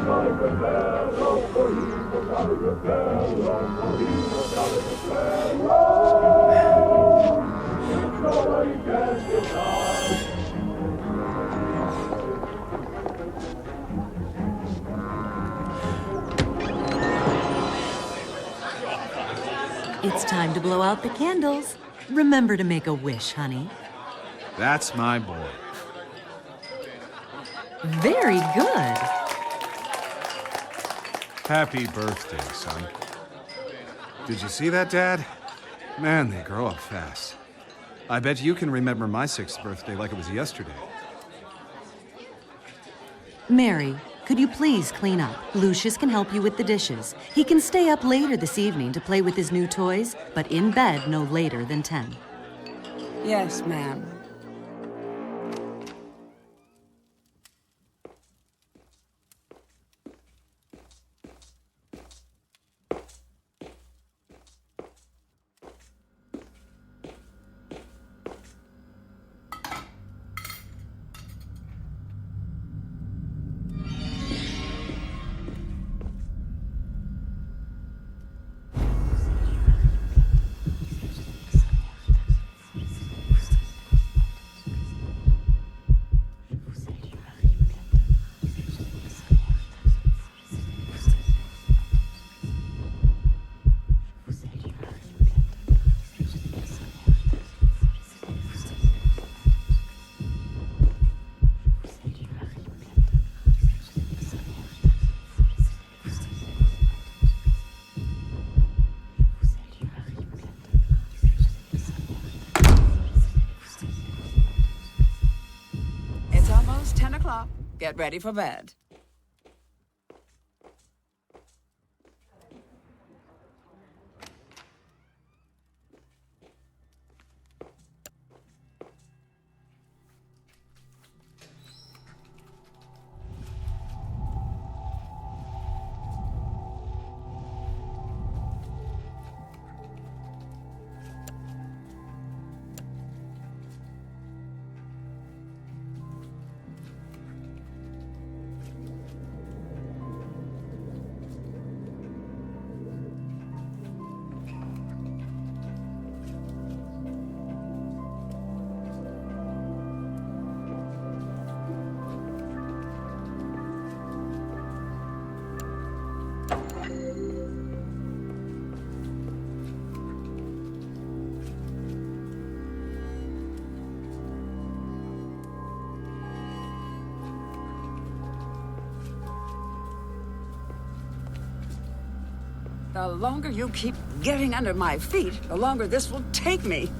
It's time to blow out the candles. Remember to make a wish, honey. That's my boy. Very good. Happy birthday, son. Did you see that, Dad? Man, they grow up fast. I bet you can remember my 6th birthday like it was yesterday. Mary, could you please clean up? Lucius can help you with the dishes. He can stay up later this evening to play with his new toys, but in bed no later than 10. Yes, ma'am. It's almost 10 o'clock. Get ready for bed. The longer you keep getting under my feet, the longer this will take me.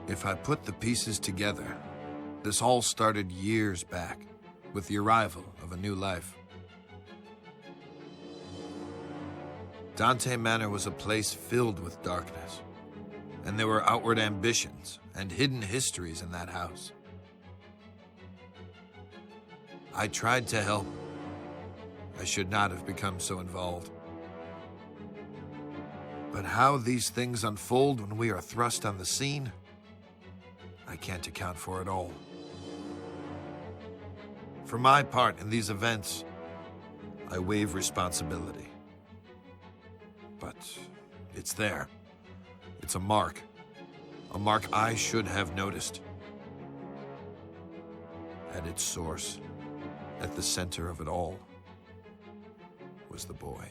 If I put the pieces together, this all started years back, with the arrival of a new life. Dante Manor was a place filled with darkness, and there were outward ambitions and hidden histories in that house. I tried to help. I should not have become so involved. But how these things unfold when we are thrust on the scene, I can't account for it all. For my part in these events, I waive responsibility. But it's there. It's a mark I should have noticed. At its source, at the center of it all, was the boy.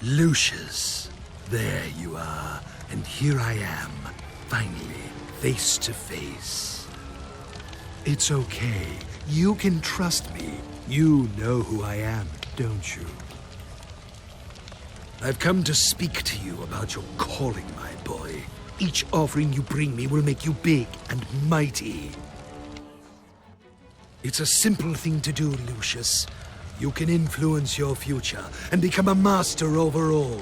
Lucius, there you are, and here I am, finally, face to face. It's okay, you can trust me. You know who I am, don't you? I've come to speak to you about your calling, my boy. Each offering you bring me will make you big and mighty. It's a simple thing to do, Lucius. You can influence your future and become a master over all.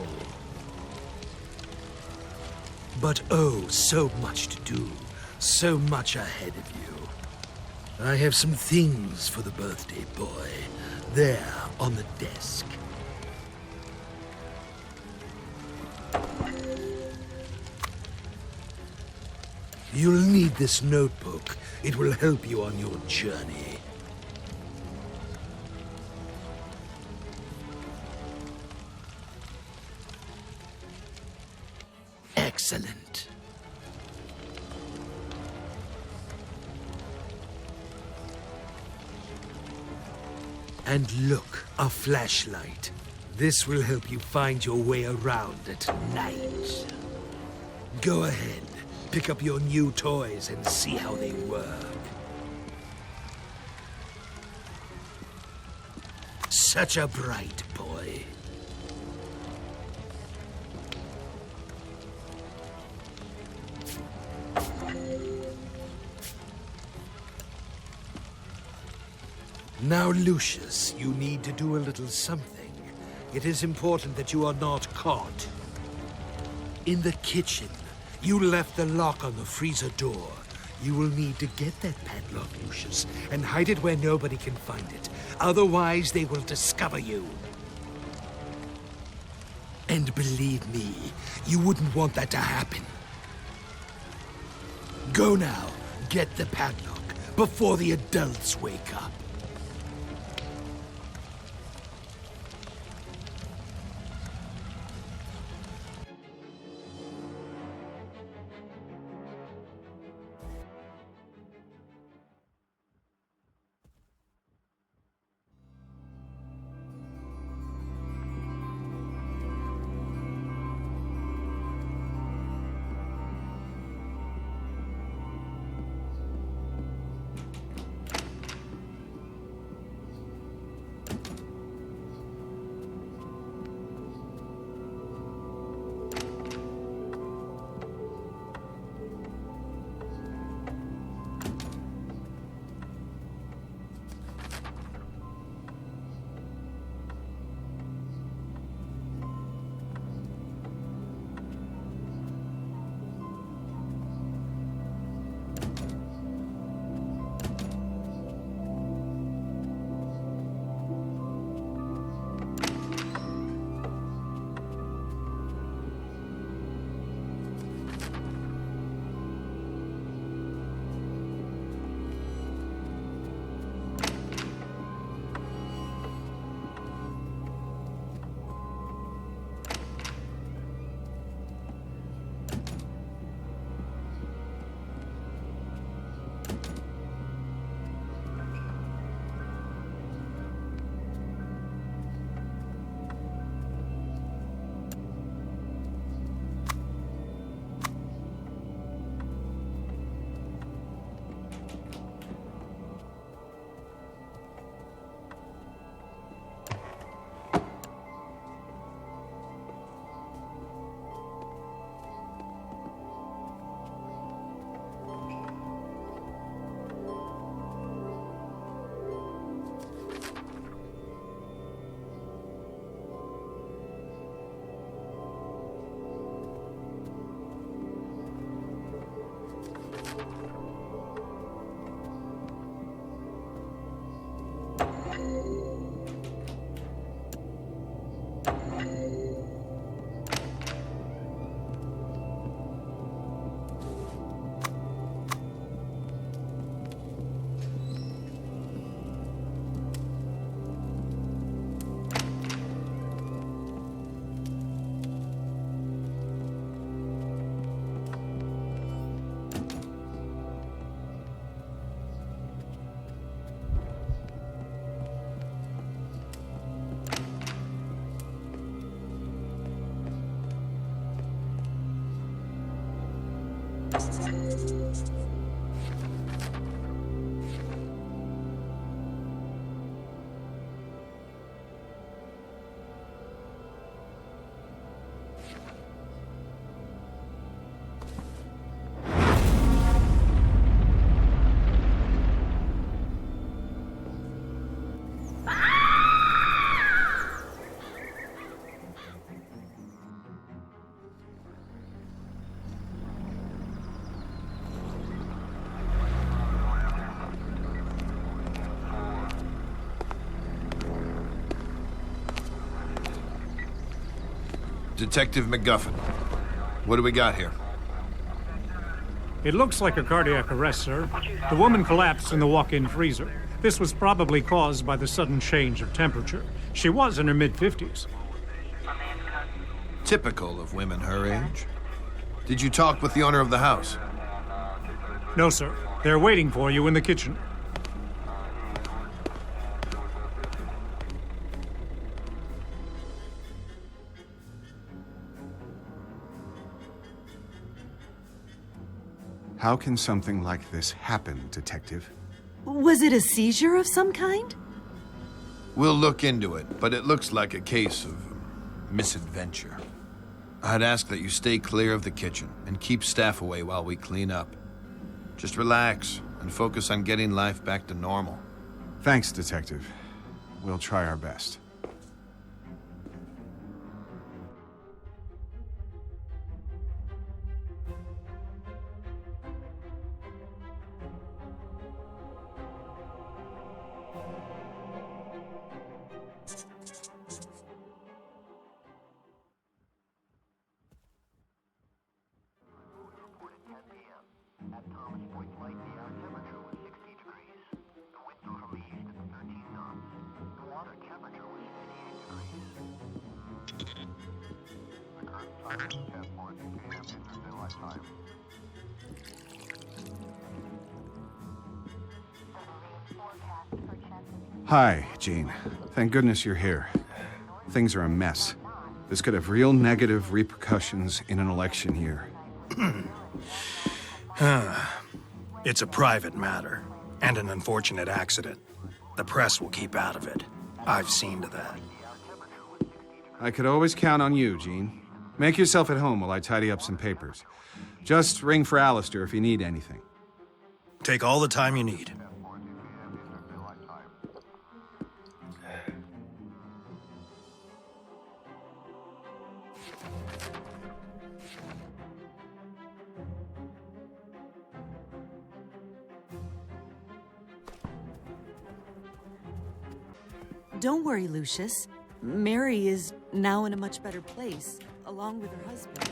But oh, so much to do, so much ahead of you. I have some things for the birthday boy, there on the desk. You'll need this notebook. It will help you on your journey. Excellent. And look, a flashlight. This will help you find your way around at night. Go ahead, pick up your new toys and see how they work. Such a bright boy. Now, Lucius, you need to do a little something. It is important that you are not caught. In the kitchen, you left the lock on the freezer door. You will need to get that padlock, Lucius, and hide it where nobody can find it. Otherwise, they will discover you. And believe me, you wouldn't want that to happen. Go now, get the padlock, before the adults wake up. Detective McGuffin, what do we got here? It looks like a cardiac arrest, sir. The woman collapsed in the walk-in freezer. This was probably caused by the sudden change of temperature. She was in her mid-50s. Typical of women her age. Did you talk with the owner of the house? No, sir. They're waiting for you in the kitchen. How can something like this happen, Detective? Was it a seizure of some kind? We'll look into it, but it looks like a case of misadventure. I'd ask that you stay clear of the kitchen and keep staff away while we clean up. Just relax and focus on getting life back to normal. Thanks, Detective. We'll try our best. Hi, Jean. Thank goodness you're here. Things are a mess. This could have real negative repercussions in an election year. It's a private matter, and an unfortunate accident. The press will keep out of it. I've seen to that. I could always count on you, Jean. Make yourself at home while I tidy up some papers. Just ring for Alistair if you need anything. Take all the time you need. Don't worry, Lucius. Mary is now in a much better place, along with her husband.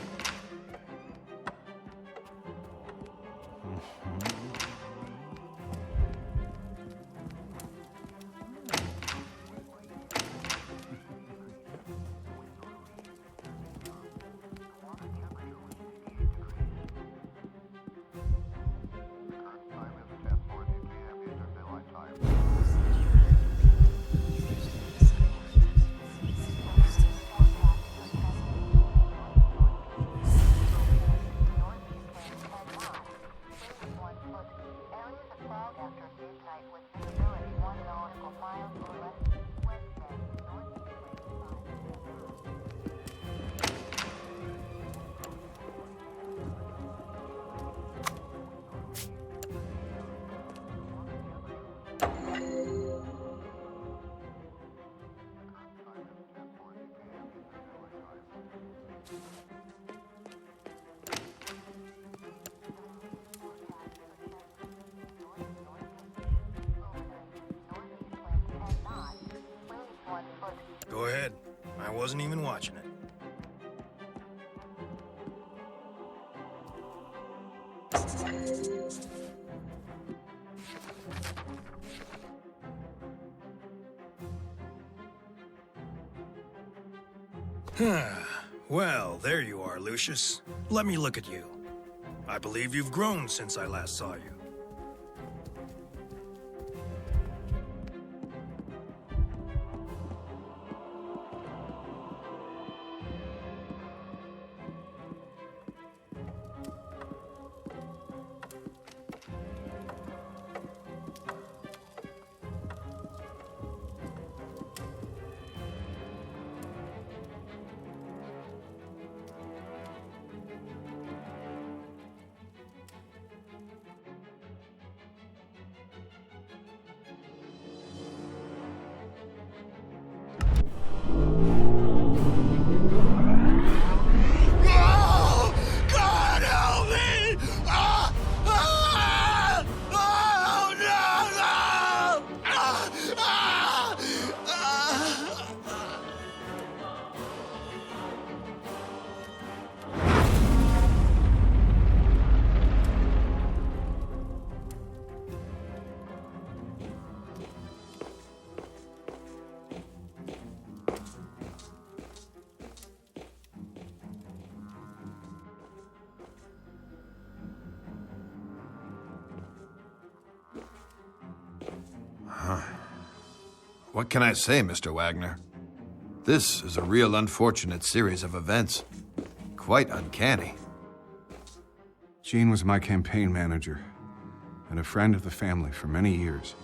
Go ahead. I wasn't even watching it. Well, there you are, Lucius. Let me look at you. I believe you've grown since I last saw you. What can I say, Mr. Wagner? This is a real unfortunate series of events. Quite uncanny. Gene was my campaign manager and a friend of the family for many years.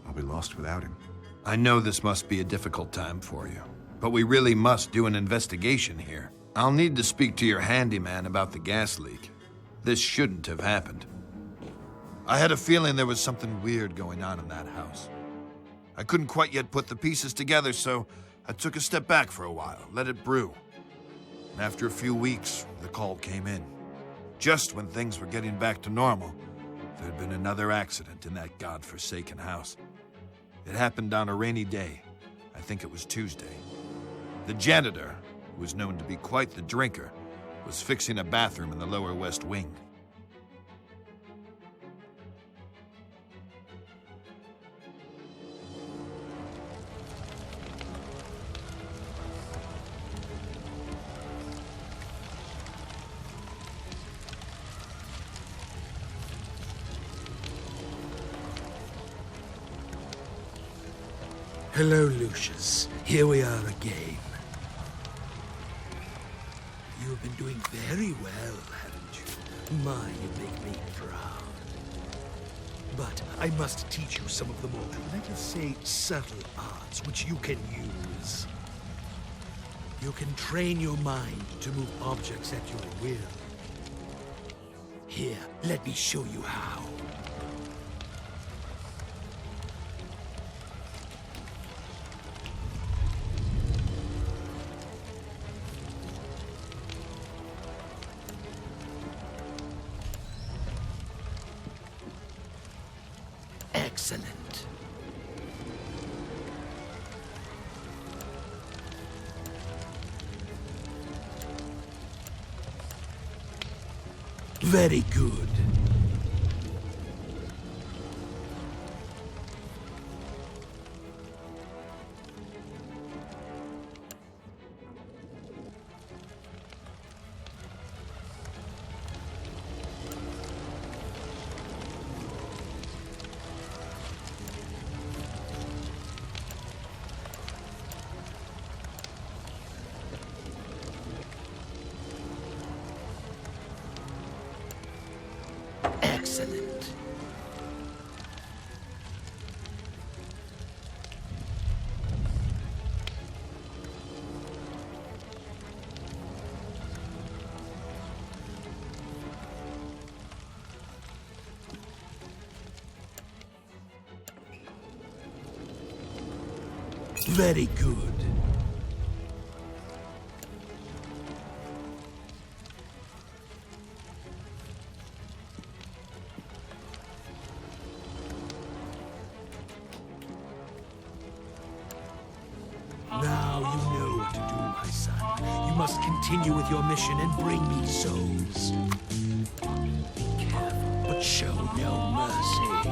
I'll be lost without him. I know this must be a difficult time for you, but we really must do an investigation here. I'll need to speak to your handyman about the gas leak. This shouldn't have happened. I had a feeling there was something weird going on in that house. I couldn't quite yet put the pieces together, so I took a step back for a while, let it brew. And after a few weeks, the call came in. Just when things were getting back to normal, there had been another accident in that godforsaken house. It happened on a rainy day. I think it was Tuesday. The janitor, who was known to be quite the drinker, was fixing a bathroom in the lower west wing. Hello, Lucius. Here we are again. You've been doing very well, haven't you? My, you make me proud. But I must teach you some of the more, let us say, subtle arts which you can use. You can train your mind to move objects at your will. Here, let me show you how. Excellent. Very good. Excellent. Very good. Now you know what to do, my son. You must continue with your mission and bring me souls. Be careful, but show no mercy.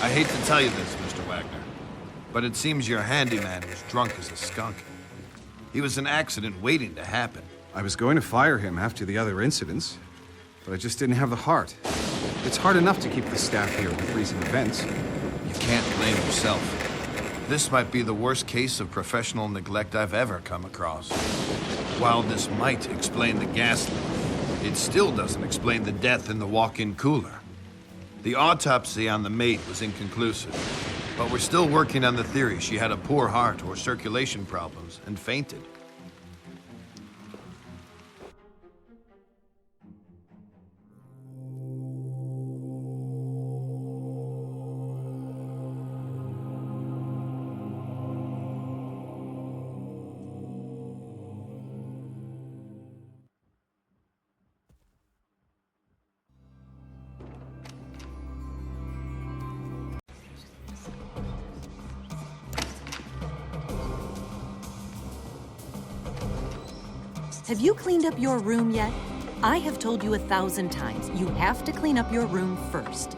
I hate to tell you this, Mr. Wagner, but it seems your handyman was drunk as a skunk. He was an accident waiting to happen. I was going to fire him after the other incidents, but I just didn't have the heart. It's hard enough to keep the staff here with recent events. You can't blame yourself. This might be the worst case of professional neglect I've ever come across. While this might explain the gas leak, it still doesn't explain the death in the walk-in cooler. The autopsy on the maid was inconclusive, but we're still working on the theory she had a poor heart or circulation problems and fainted. Have you cleaned up your room yet? I have told you 1,000 times, you have to clean up your room first.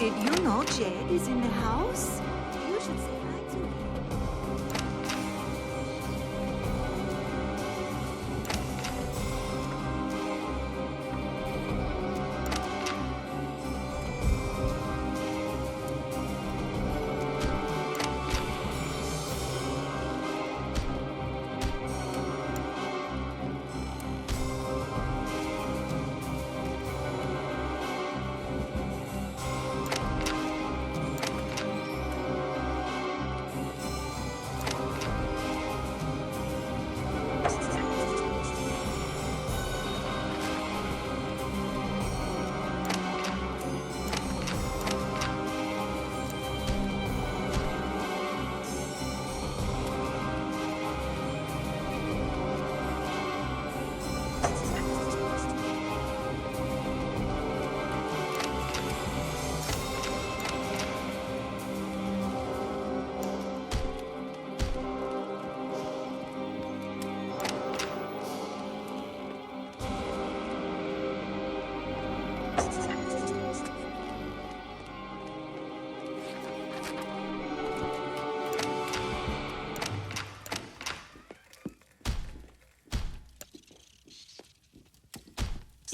Did you know Jed is in the house? You should say hi to him.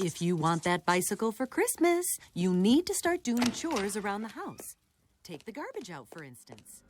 If you want that bicycle for Christmas, you need to start doing chores around the house. Take the garbage out, for instance.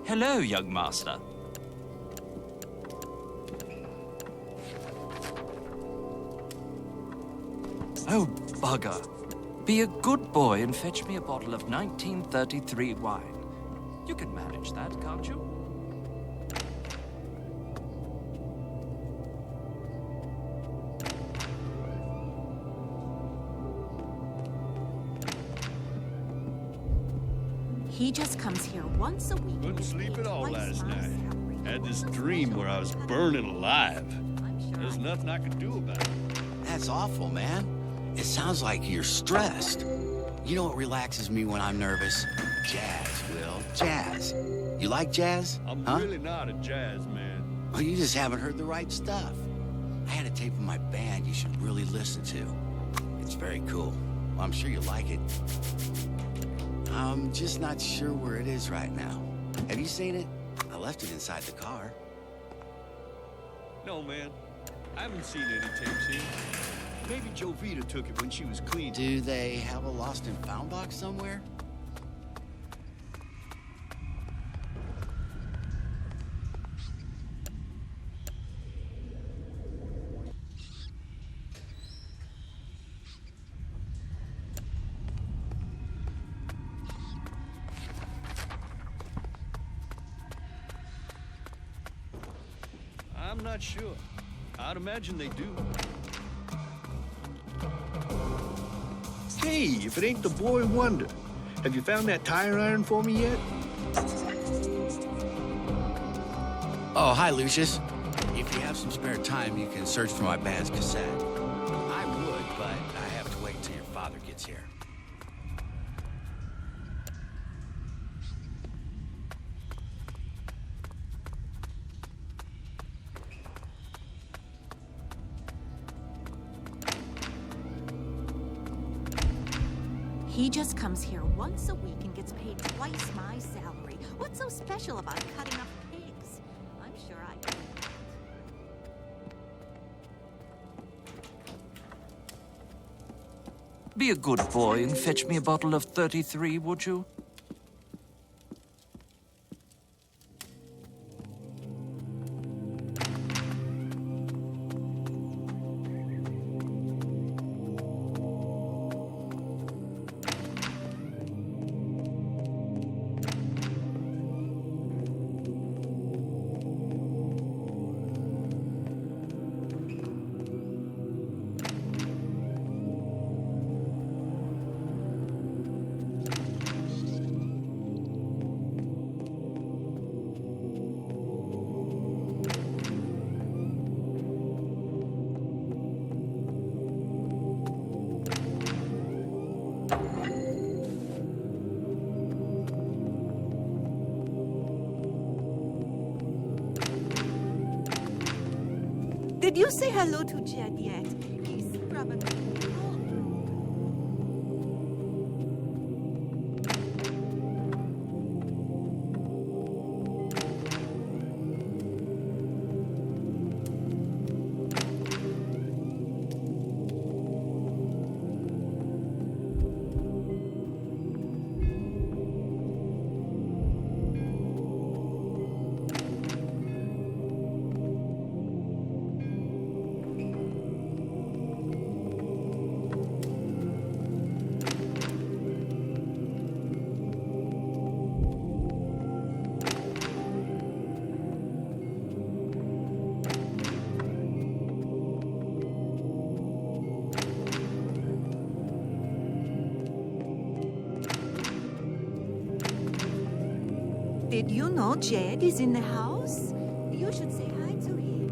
Hello, young master. Oh, bugger. Be a good boy and fetch me a bottle of 1933 wine. You can manage that, can't you? He just comes here once a week. Couldn't sleep at all last night. Had this dream where I was burning alive. There's nothing I could do about it. That's awful, man. It sounds like you're stressed. You know what relaxes me when I'm nervous? Jazz, Will. Jazz. You like jazz? I'm huh? really not a jazz man. Well, you just haven't heard the right stuff. I had a tape of my band you should really listen to. It's very cool. Well, I'm sure you'll like it. I'm just not sure where it is right now. Have you seen it? I left it inside the car. No, man. I haven't seen any tapes here. Maybe Jovita took it when she was cleaning. Do they have a lost and found box somewhere? I'm not sure. I'd imagine they do. Hey, if it ain't the boy wonder. Have you found that tire iron for me yet? Oh, hi, Lucius. If you have some spare time, you can search for my band's cassette. I would, but I have to wait till your father gets here. He just comes here once a week and gets paid twice my salary. What's so special about cutting up pigs? I'm sure I do that. Be a good boy and fetch me a bottle of 33, would you? Did you say hello to Jed yet? He's probably all broke. Did you know Jed is in the house? You should say hi to him.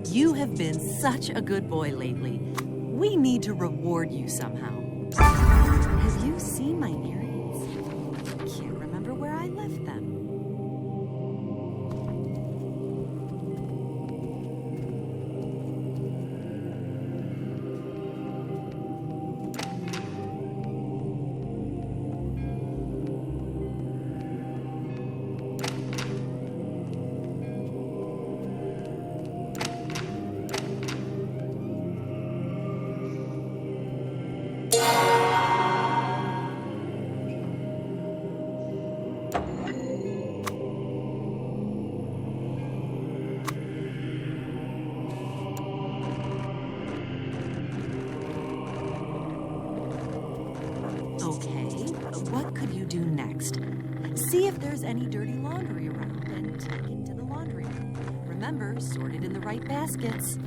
You have been such a good boy lately. We need to reward you somehow. Have you seen my earrings? I can't remember where I left them. See if there's any dirty laundry around and take it to the laundry room. Remember, sort it in the right baskets.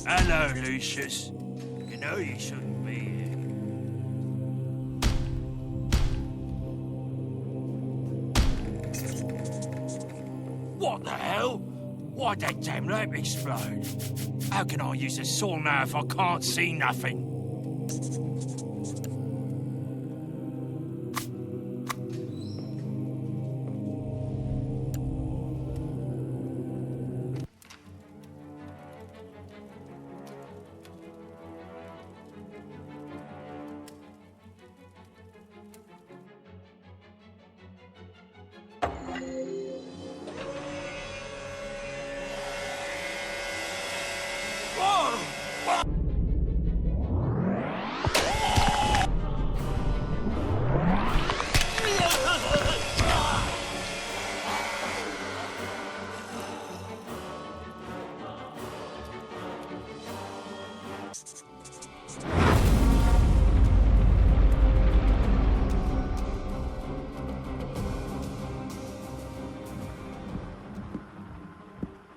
Hello, Lucius. You know you shouldn't be here. What the hell? Why'd that damn lamp explode? How can I use a saw now if I can't see nothing?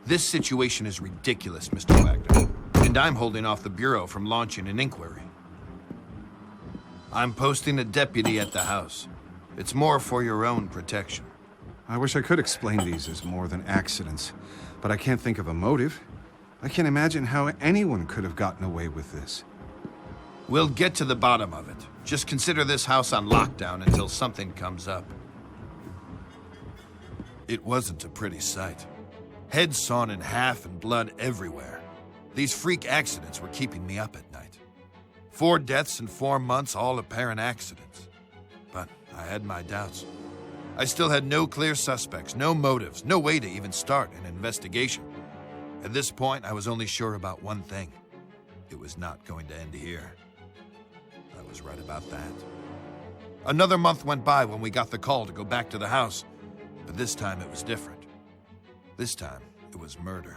This situation is ridiculous, Mr. Wagner, and I'm holding off the Bureau from launching an inquiry. I'm posting a deputy at the house. It's more for your own protection. I wish I could explain these as more than accidents, but I can't think of a motive. I can't imagine how anyone could have gotten away with this. We'll get to the bottom of it. Just consider this house on lockdown until something comes up. It wasn't a pretty sight. Heads sawn in half and blood everywhere. These freak accidents were keeping me up at night. 4 deaths in 4 months, all apparent accidents. But I had my doubts. I still had no clear suspects, no motives, no way to even start an investigation. At this point, I was only sure about one thing. It was not going to end here. I was right about that. Another month went by when we got the call to go back to the house, but this time it was different. This time, it was murder.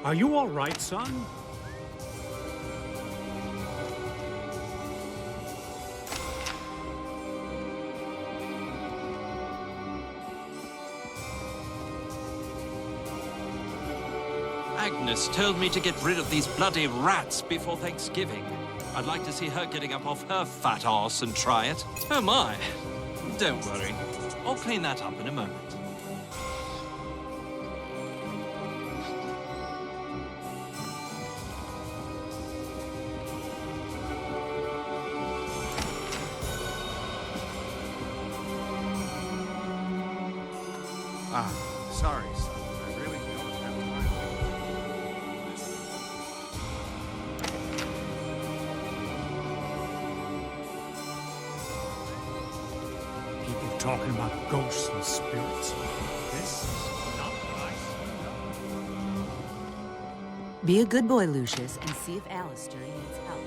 Are you all right, son? Lucius told me to get rid of these bloody rats before Thanksgiving. I'd like to see her getting up off her fat arse and try it. Oh my. Don't worry. I'll clean that up in a moment. Sorry, son. I really don't have time. People talking about ghosts and spirits. This is not nice. Be a good boy, Lucius, and see if Alistair needs help.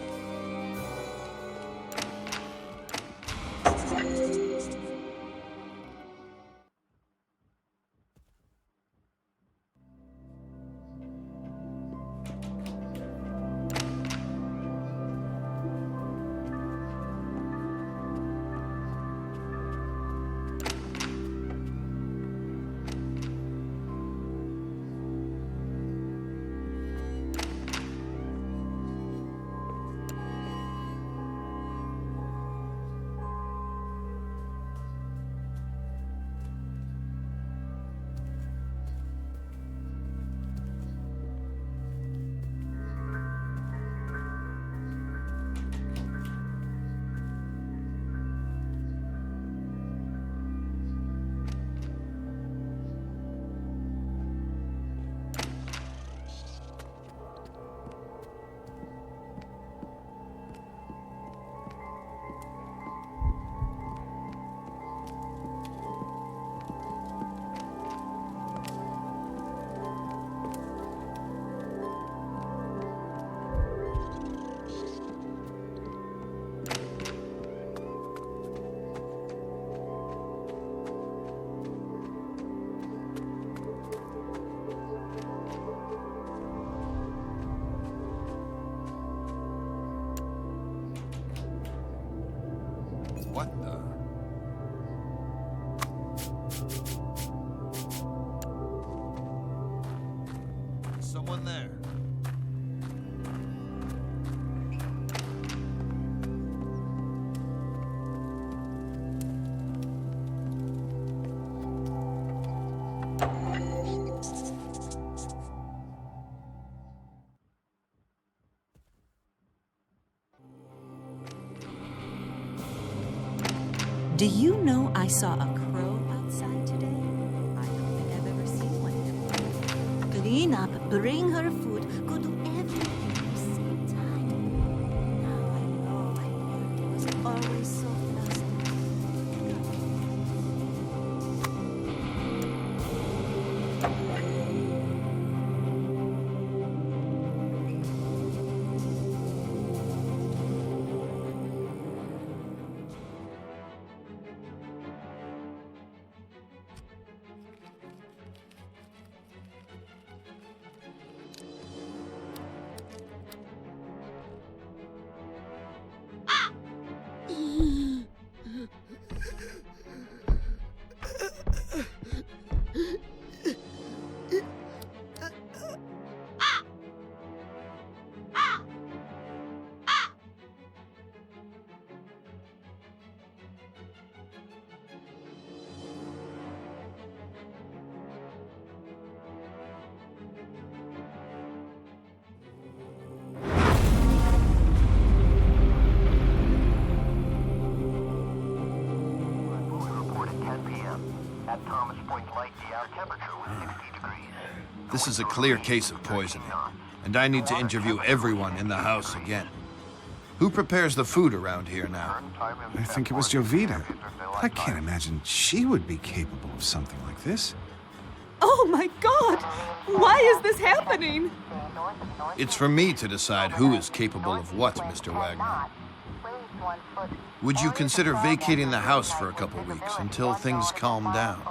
What the? Is someone there? Do you know I saw a crow outside today? I don't think I've ever seen one before. Clean up, bring her food, go do everything at the same time. Now I know my beauty was always so This is a clear case of poisoning, and I need to interview everyone in the house again. Who prepares the food around here now? I think it was Jovita. I can't imagine she would be capable of something like this. Oh my God! Why is this happening? It's for me to decide who is capable of what, Mr. Wagner. Would you consider vacating the house for a couple weeks until things calm down?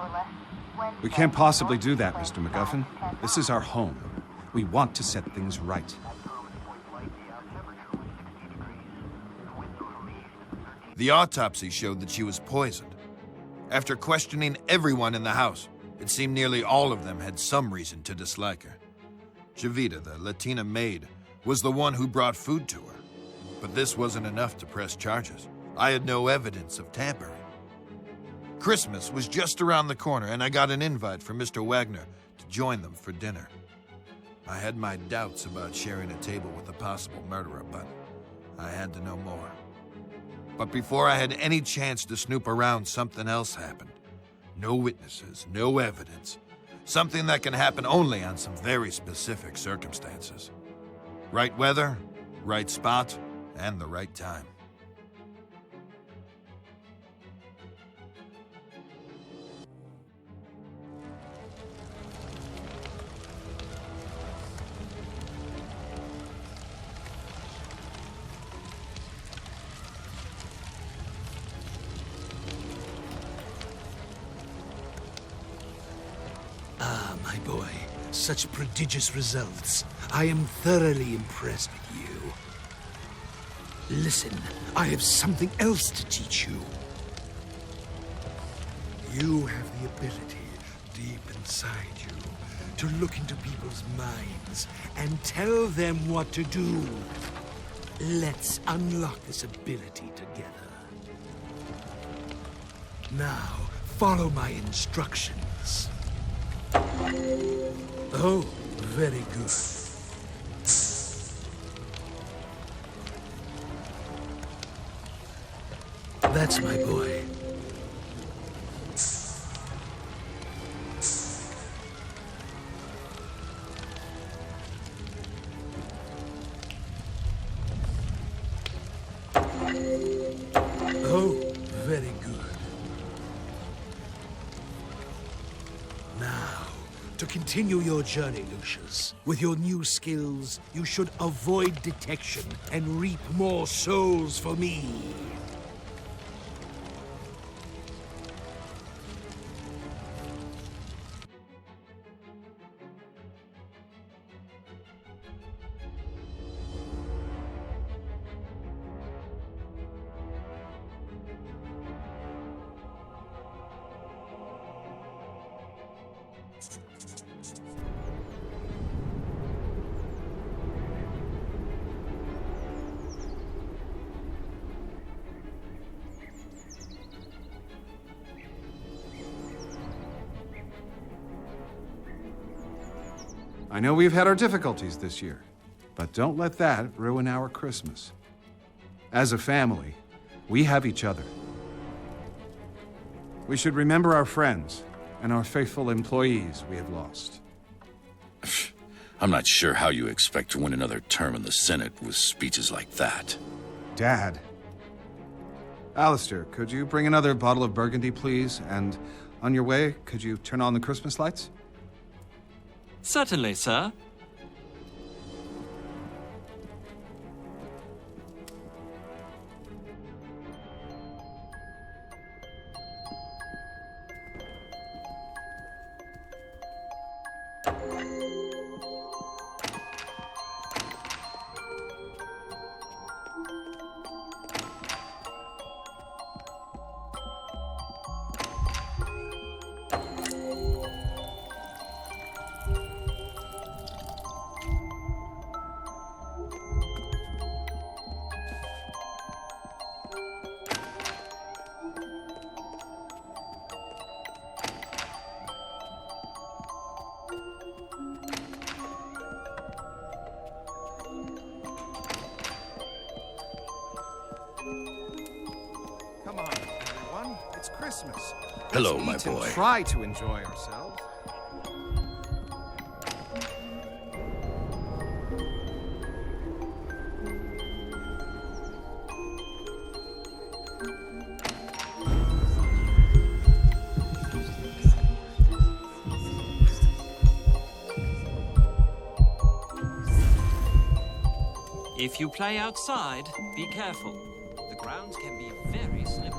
We can't possibly do that, Mr. MacGuffin. This is our home. We want to set things right. The autopsy showed that she was poisoned. After questioning everyone in the house, it seemed nearly all of them had some reason to dislike her. Jovita, the Latina maid, was the one who brought food to her. But this wasn't enough to press charges. I had no evidence of tampering. Christmas was just around the corner, and I got an invite from Mr. Wagner to join them for dinner. I had my doubts about sharing a table with a possible murderer, but I had to know more. But before I had any chance to snoop around, something else happened. No witnesses, no evidence. Something that can happen only on some very specific circumstances. Right weather, right spot, and the right time. Ah, my boy. Such prodigious results. I am thoroughly impressed with you. Listen, I have something else to teach you. You have the ability, deep inside you, to look into people's minds and tell them what to do. Let's unlock this ability together. Now, follow my instructions. Oh, very good. That's my boy. Oh, very good. Now, to continue your journey, Lucius, with your new skills, you should avoid detection and reap more souls for me. I know we've had our difficulties this year, but don't let that ruin our Christmas. As a family, we have each other. We should remember our friends and our faithful employees we have lost. I'm not sure how you expect to win another term in the Senate with speeches like that. Dad. Alistair, could you bring another bottle of Burgundy, please? And on your way, could you turn on the Christmas lights? Certainly, sir. Come on, everyone. It's Christmas. Hello, Let's my eat and boy. try to enjoy ourselves. If you play outside, be careful. The grounds can be very slippery.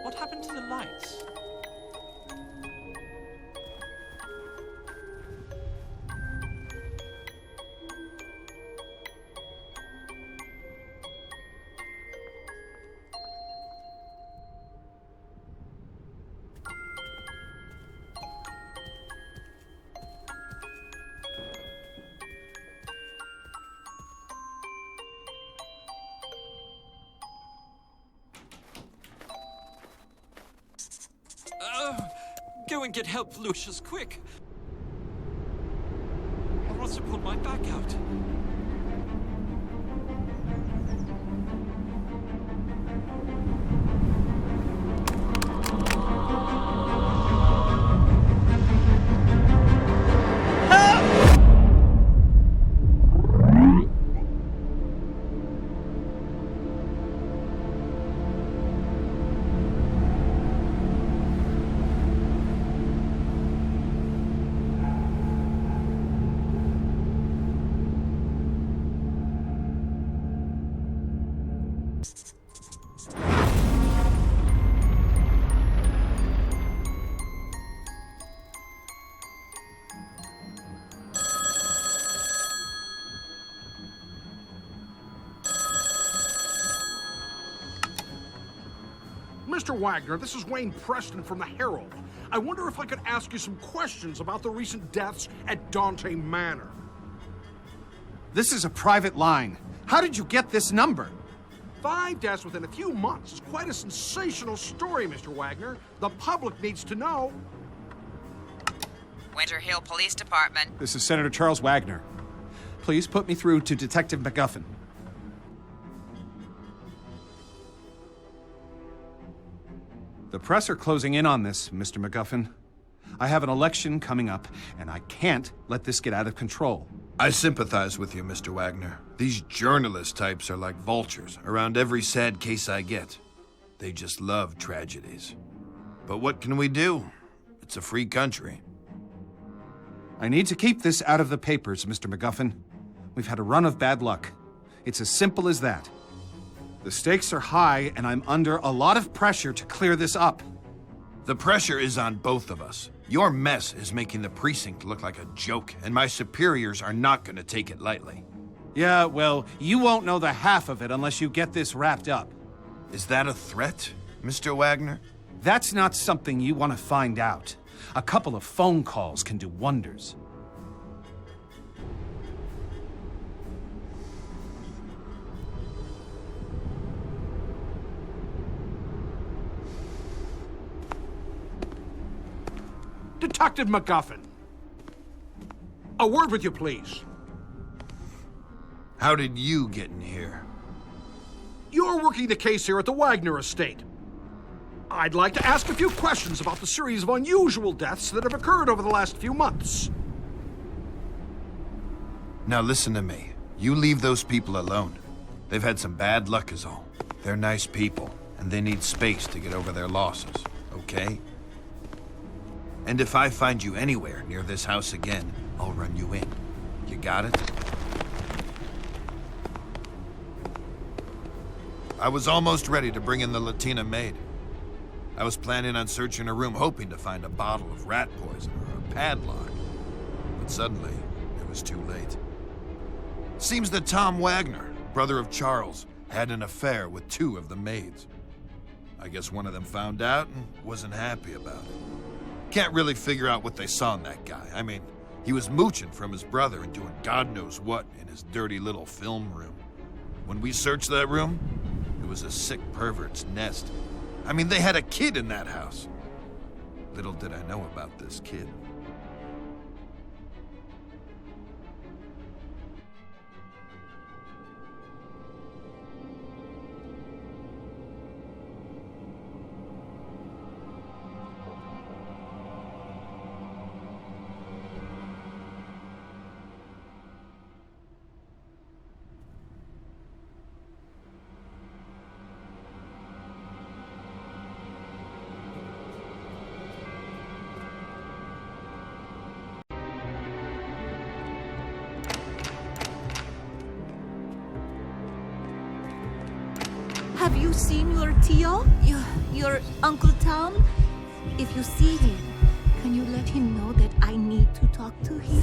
What happened to the lights? Go and get help, Lucius, quick! Or else I pull my back out. Mr. Wagner, this is Wayne Preston from the Herald. I wonder if I could ask you some questions about the recent deaths at Dante Manor. This is a private line. How did you get this number? 5 deaths within a few months. Quite a sensational story, Mr. Wagner. The public needs to know. Winter Hill Police Department. This is Senator Charles Wagner. Please put me through to Detective MacGuffin. The press are closing in on this, Mr. MacGuffin. I have an election coming up, and I can't let this get out of control. I sympathize with you, Mr. Wagner. These journalist types are like vultures around every sad case I get. They just love tragedies. But what can we do? It's a free country. I need to keep this out of the papers, Mr. MacGuffin. We've had a run of bad luck. It's as simple as that. The stakes are high, and I'm under a lot of pressure to clear this up. The pressure is on both of us. Your mess is making the precinct look like a joke, and my superiors are not going to take it lightly. Yeah, well, you won't know the half of it unless you get this wrapped up. Is that a threat, Mr. Wagner? That's not something you want to find out. A couple of phone calls can do wonders. Detective MacGuffin. A word with you, please. How did you get in here? You're working the case here at the Wagner estate. I'd like to ask a few questions about the series of unusual deaths that have occurred over the last few months. Now listen to me. You leave those people alone. They've had some bad luck is all. They're nice people, and they need space to get over their losses, okay? And if I find you anywhere near this house again, I'll run you in. You got it? I was almost ready to bring in the Latina maid. I was planning on searching her room, hoping to find a bottle of rat poison or a padlock. But suddenly, it was too late. Seems that Tom Wagner, brother of Charles, had an affair with 2 of the maids. I guess one of them found out and wasn't happy about it. Can't really figure out what they saw in that guy. I mean, he was mooching from his brother and doing God knows what in his dirty little film room. When we searched that room, it was a sick pervert's nest. I mean, they had a kid in that house. Little did I know about this kid. Have you seen your Tio? Your Uncle Tom? If you see him, can you let him know that I need to talk to him?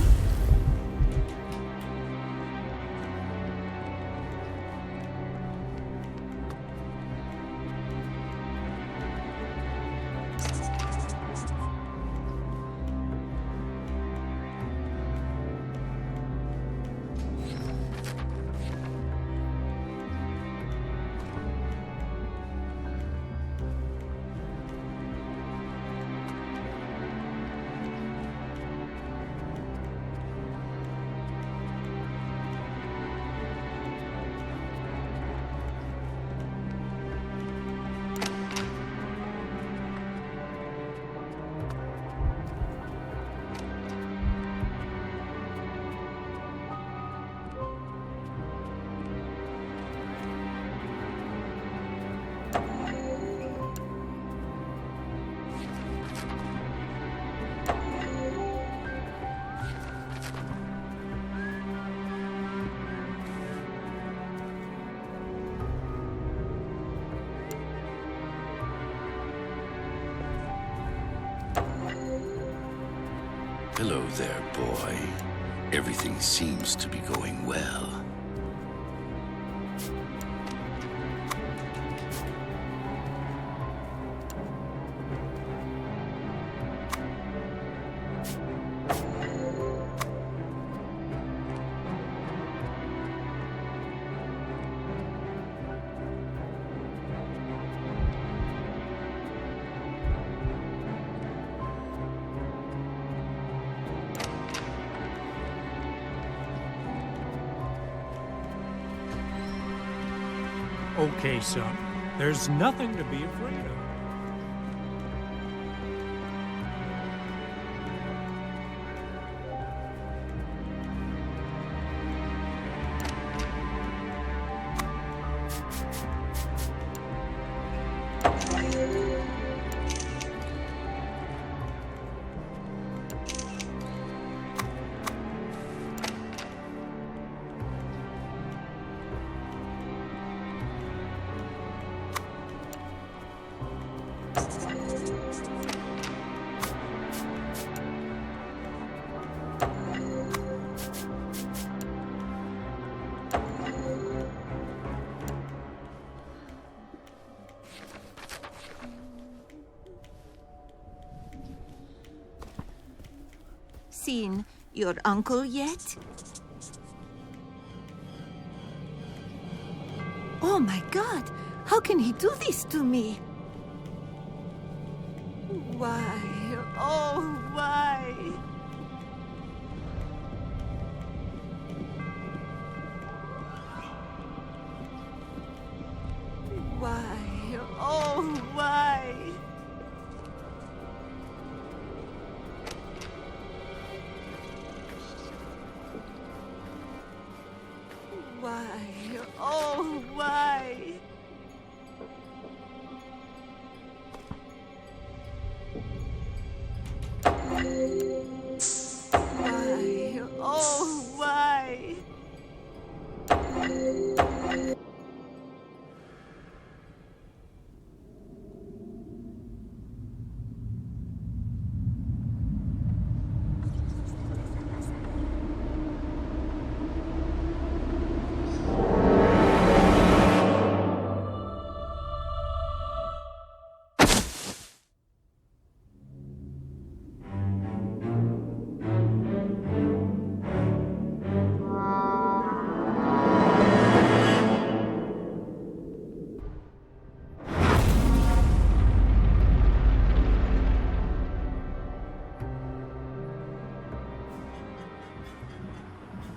Hello there, boy. Everything seems to be going well. Okay, son. There's nothing to be afraid of. Seen your uncle yet? Oh my God! How can he do this to me? Why? Oh, why? Why? Oh, why? Why? Oh, why? Why? Oh, why?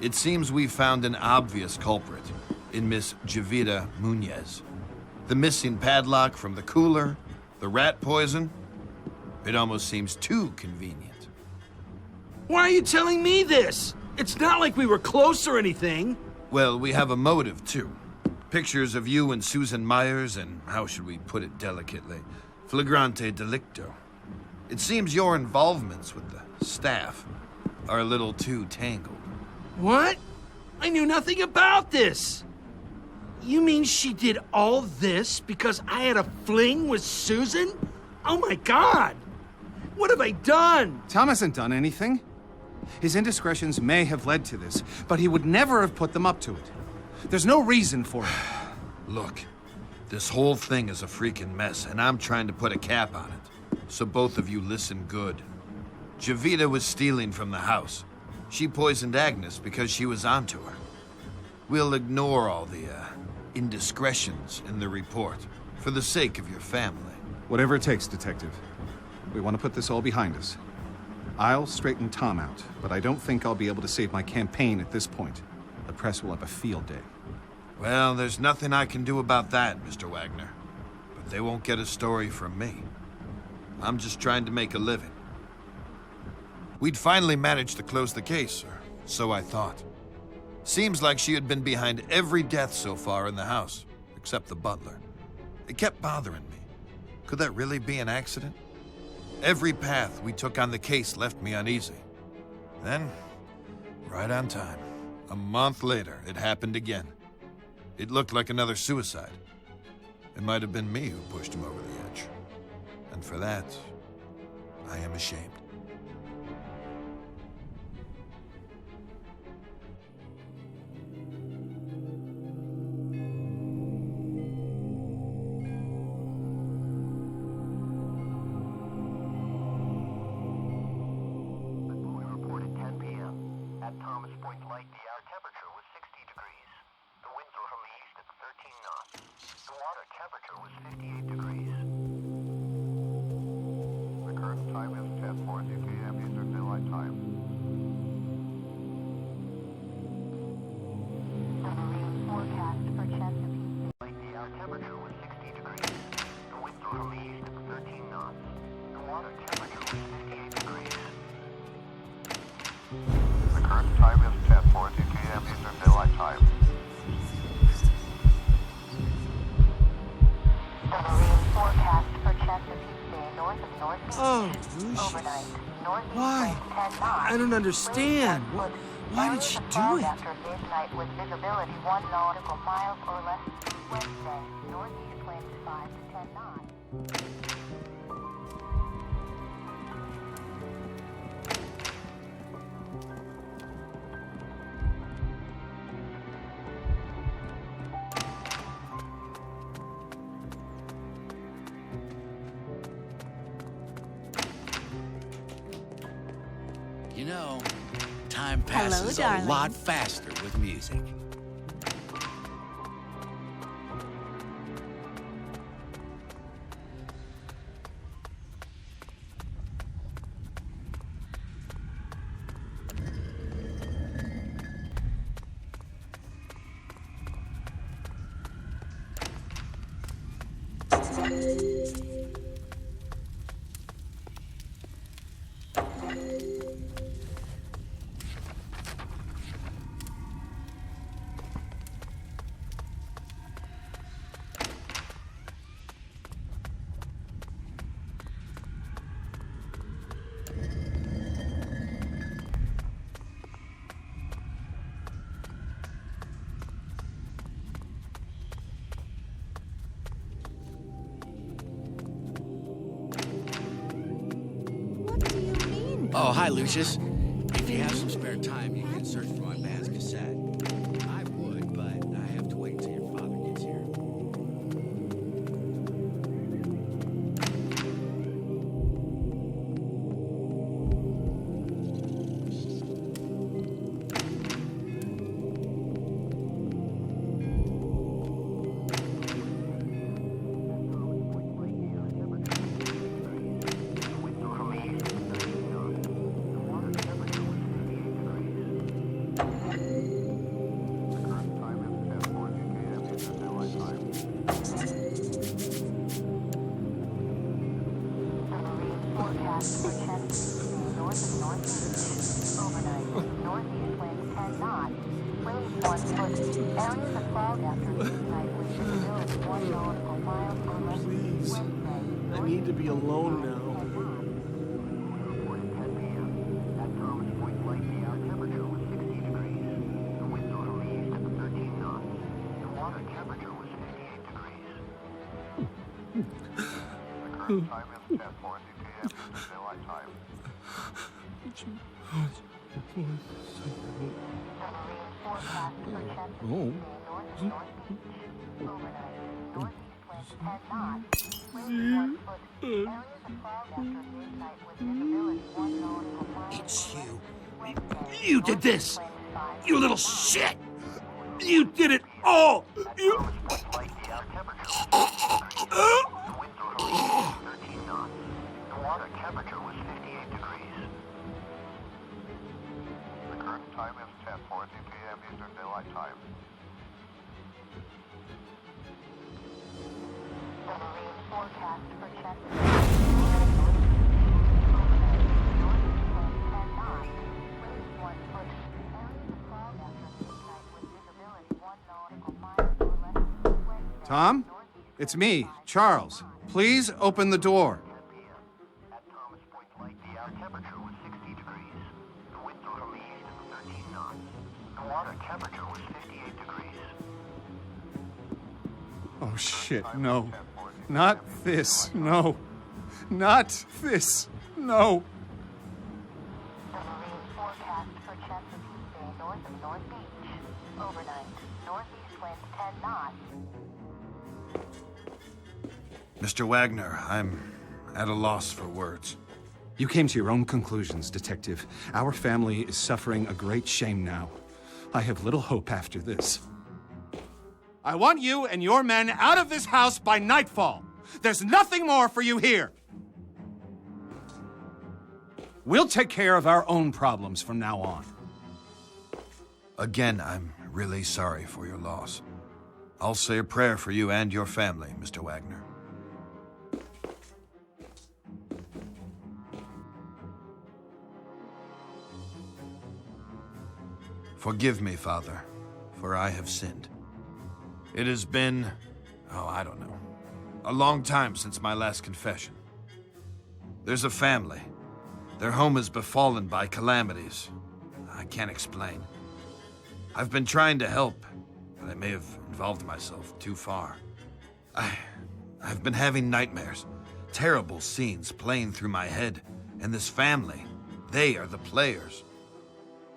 It seems we found an obvious culprit in Miss Javita Munez. The missing padlock from the cooler, the rat poison. It almost seems too convenient. Why are you telling me this? It's not like we were close or anything. Well, we have a motive, too. Pictures of you and Susan Myers, and how should we put it delicately? Flagrante delicto. It seems your involvements with the staff are a little too tangled. What? I knew nothing about this. You mean she did all this because I had a fling with Susan? Oh my God! What have I done? Tom hasn't done anything. His indiscretions may have led to this, but he would never have put them up to it. There's no reason for it. Look, this whole thing is a freaking mess, and I'm trying to put a cap on it. So both of you listen good. Javita was stealing from the house. She poisoned Agnes because she was onto her. We'll ignore all the, indiscretions in the report for the sake of your family. Whatever it takes, Detective. We want to put this all behind us. I'll straighten Tom out, but I don't think I'll be able to save my campaign at this point. The press will have a field day. Well, there's nothing I can do about that, Mr. Wagner. But they won't get a story from me. I'm just trying to make a living. We'd finally managed to close the case, or so I thought. Seems like she had been behind every death so far in the house, except the butler. It kept bothering me. Could that really be an accident? Every path we took on the case left me uneasy. Then, right on time, a month later, it happened again. It looked like another suicide. It might have been me who pushed him over the edge. And for that, I am ashamed. water temperature was 58 degrees. The current time is 10:40 p.m. Eastern Daylight Time. The marine forecast for Chesapeake. The air temperature was 60 degrees. The winds were from the east at 13 knots. The water temperature was 58 degrees. The current time is 10:40 p.m. Eastern Daylight Time. The marine forecast for Chesapeake Bay, north of Northeast. Oh, Lucius. Overnight, northeast Why? winds 10 knots. I don't understand. Why did she do it? After midnight with visibility 1 nautical miles or less. Wednesday, northeast winds 5 to 10 knots. You know, time passes a darling. lot faster with music. Oh, hi, Lucius. If you have some spare time, you can search for my band's cassette. I would, but I have to wait until your father gets here. Forecast for Chesapeake Bay, north of Northeast. Overnight, northeast winds 10 knots. Waves 1 foot. Areas of fog after midnight with visibility 1 nautical mile or less. Please. Wednesday, I need to be alone now. At Thomas Point Lake, the air temperature was 60 degrees. The winds were from the east at 13 knots. The water temperature was 58 degrees. The current time is 10:40 p.m. Eastern Daylight Time. Forecast for Chesapeake Bay, north of Northeast. Overnight, northeast winds 10 knots. Waves 1 foot. Areas of fog after midnight with visibility 1 nautical mile. It's you. You did this! You little shit! You did it all! You... The water temperature was 58 degrees. The current time is 10:40 p.m. Eastern Daylight Time. The marine forecast for Chesapeake Bay, northeast winds 10 knots. Waves 1 foot. Areas of fog after midnight with visibility 1 nautical mile or less. Wednesday, Tom? It's me, Charles. Please open the door. At Thomas Point Lake, the air temperature was 60 degrees. The winds were from the east at 13 knots. The water temperature was 58 degrees. Oh shit, no. Not this, no. Not this, no. the marine forecast for Chesapeake Bay, north of North Beach. Overnight, northeast winds 10 knots. Mr. Wagner, I'm at a loss for words. You came to your own conclusions, Detective. Our family is suffering a great shame now. I have little hope after this. I want you and your men out of this house by nightfall. There's nothing more for you here. We'll take care of our own problems from now on. Again, I'm really sorry for your loss. I'll say a prayer for you and your family, Mr. Wagner. Forgive me, Father, for I have sinned. It has been, I don't know, a long time since my last confession. There's a family. Their home is befallen by calamities. I can't explain. I've been trying to help, but I may have involved myself too far. I've been having nightmares, terrible scenes playing through my head, and this family, they are the players.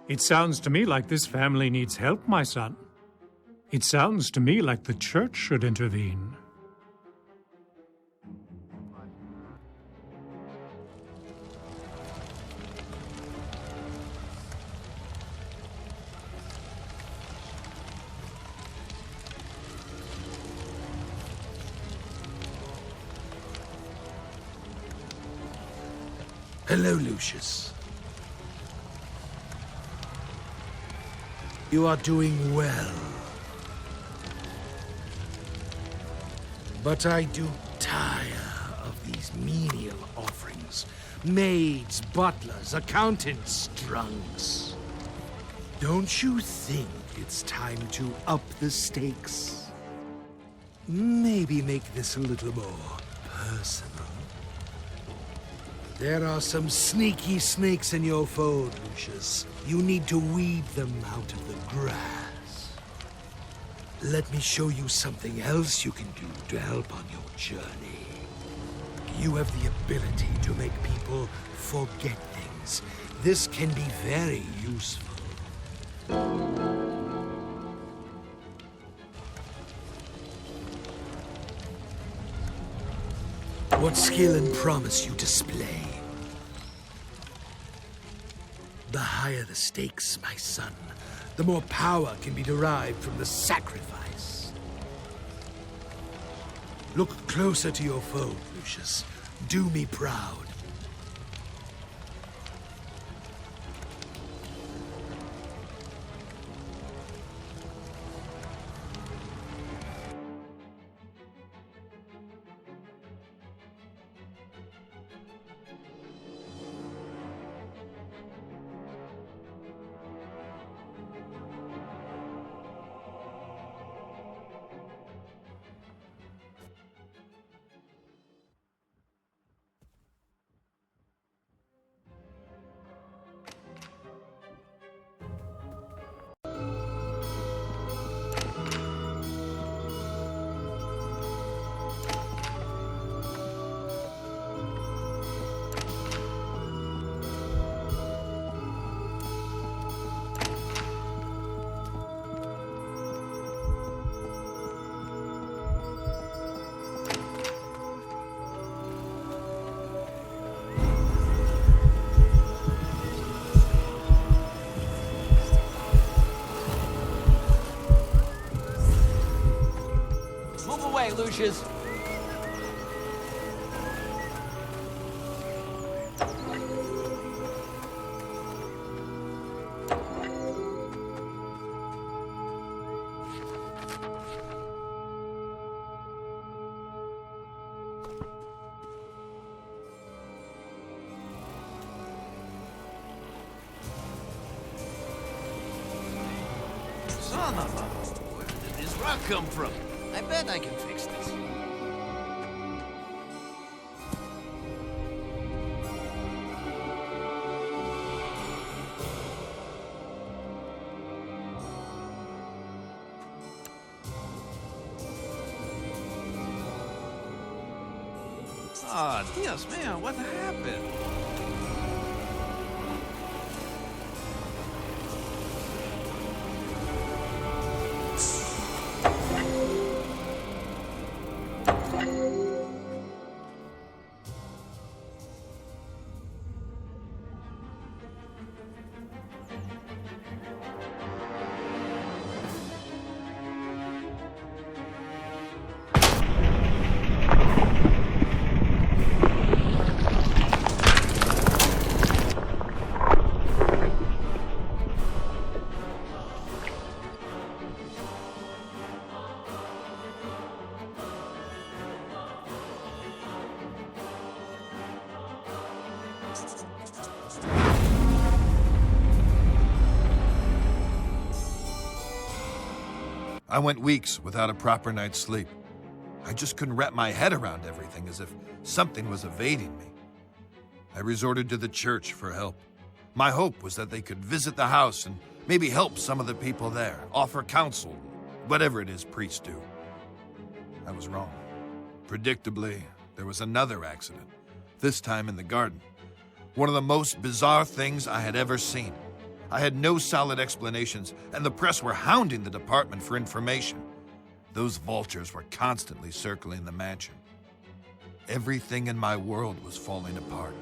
It sounds to me like this family needs help, my son. It sounds to me like the church should intervene. Hello, Lucius. You are doing well. But I do tire of these menial offerings. Maids, butlers, accountants, drunks. Don't you think it's time to up the stakes? Maybe make this a little more personal. There are some sneaky snakes in your fold, Lucius. You need to weed them out of the grass. Let me show you something else you can do to help on your journey. You have the ability to make people forget things. This can be very useful. What skill and promise you display. The higher the stakes, my son, the more power can be derived from the sacrifice. Look closer to your foe, Lucius. Do me proud. Lucius. Son of a... Where did this rock come from? I bet I can fix this. Ah, Dios mío, what happened? I went weeks without a proper night's sleep. I just couldn't wrap my head around everything, as if something was evading me. I resorted to the church for help. My hope was that they could visit the house and maybe help some of the people there, offer counsel, whatever it is priests do. I was wrong. Predictably, there was another accident, this time in the garden. One of the most bizarre things I had ever seen. I had no solid explanations, and the press were hounding the department for information. Those vultures were constantly circling the mansion. Everything in my world was falling apart.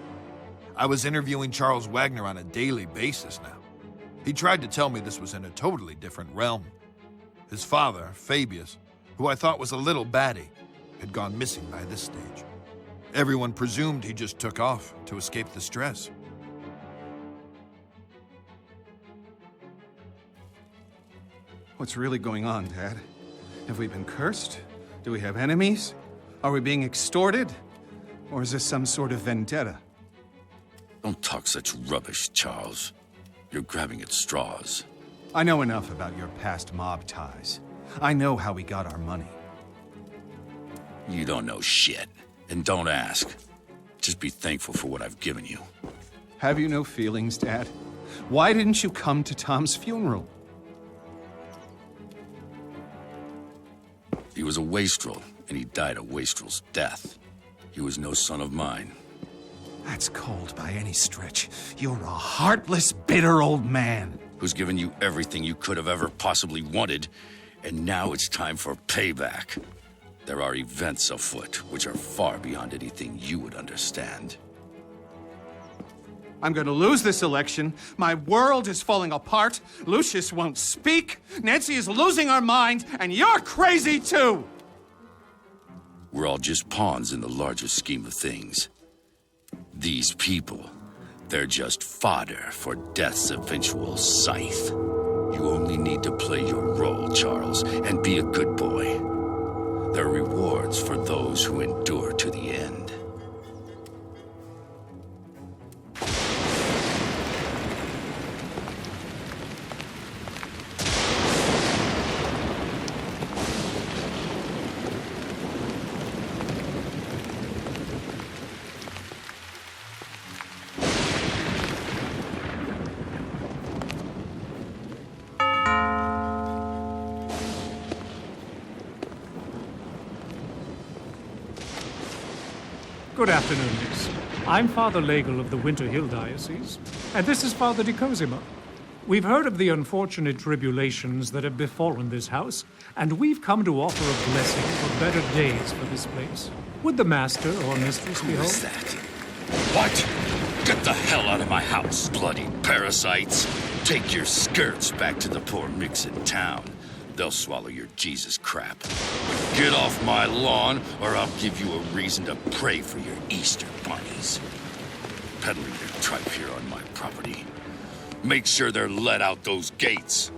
I was interviewing Charles Wagner on a daily basis now. He tried to tell me this was in a totally different realm. His father, Fabius, who I thought was a little batty, had gone missing by this stage. Everyone presumed he just took off to escape the stress. What's really going on, Dad? Have we been cursed? Do we have enemies? Are we being extorted? Or is this some sort of vendetta? Don't talk such rubbish, Charles. You're grabbing at straws. I know enough about your past mob ties. I know how we got our money. You don't know shit. And don't ask. Just be thankful for what I've given you. Have you no feelings, Dad? Why didn't you come to Tom's funeral? He was a wastrel, and he died a wastrel's death. He was no son of mine. That's cold by any stretch. You're a heartless, bitter old man. Who's given you everything you could have ever possibly wanted, and now it's time for payback. There are events afoot which are far beyond anything you would understand. I'm going to lose this election. My world is falling apart. Lucius won't speak. Nancy is losing her mind, and you're crazy too! We're all just pawns in the larger scheme of things. These people, they're just fodder for death's eventual scythe. You only need to play your role, Charles, and be a good boy. There are rewards for those who endure to the end. Good afternoon, Miss. I'm Father Legel of the Winter Hill Diocese, and this is Father de Cosima. We've heard of the unfortunate tribulations that have befallen this house, and we've come to offer a blessing for better days for this place. Would the master or mistress be home? Who is that? What? Get the hell out of my house, bloody parasites! Take your skirts back to the poor micks in town. They'll swallow your Jesus crap. But get off my lawn, or I'll give you a reason to pray for your Easter bunnies. Peddling their tripe here on my property. Make sure they're let out those gates.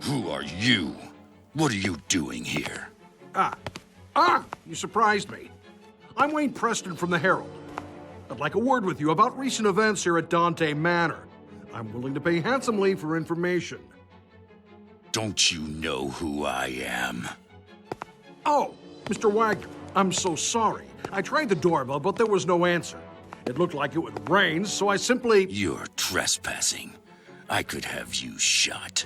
Who are you? What are you doing here? You surprised me. I'm Wayne Preston from the Herald. I'd like a word with you about recent events here at Dante Manor. I'm willing to pay handsomely for information. Don't you know who I am? Oh, Mr. Wagner, I'm so sorry. I tried the doorbell, but there was no answer. It looked like it would rain, so I simply... You're trespassing. I could have you shot.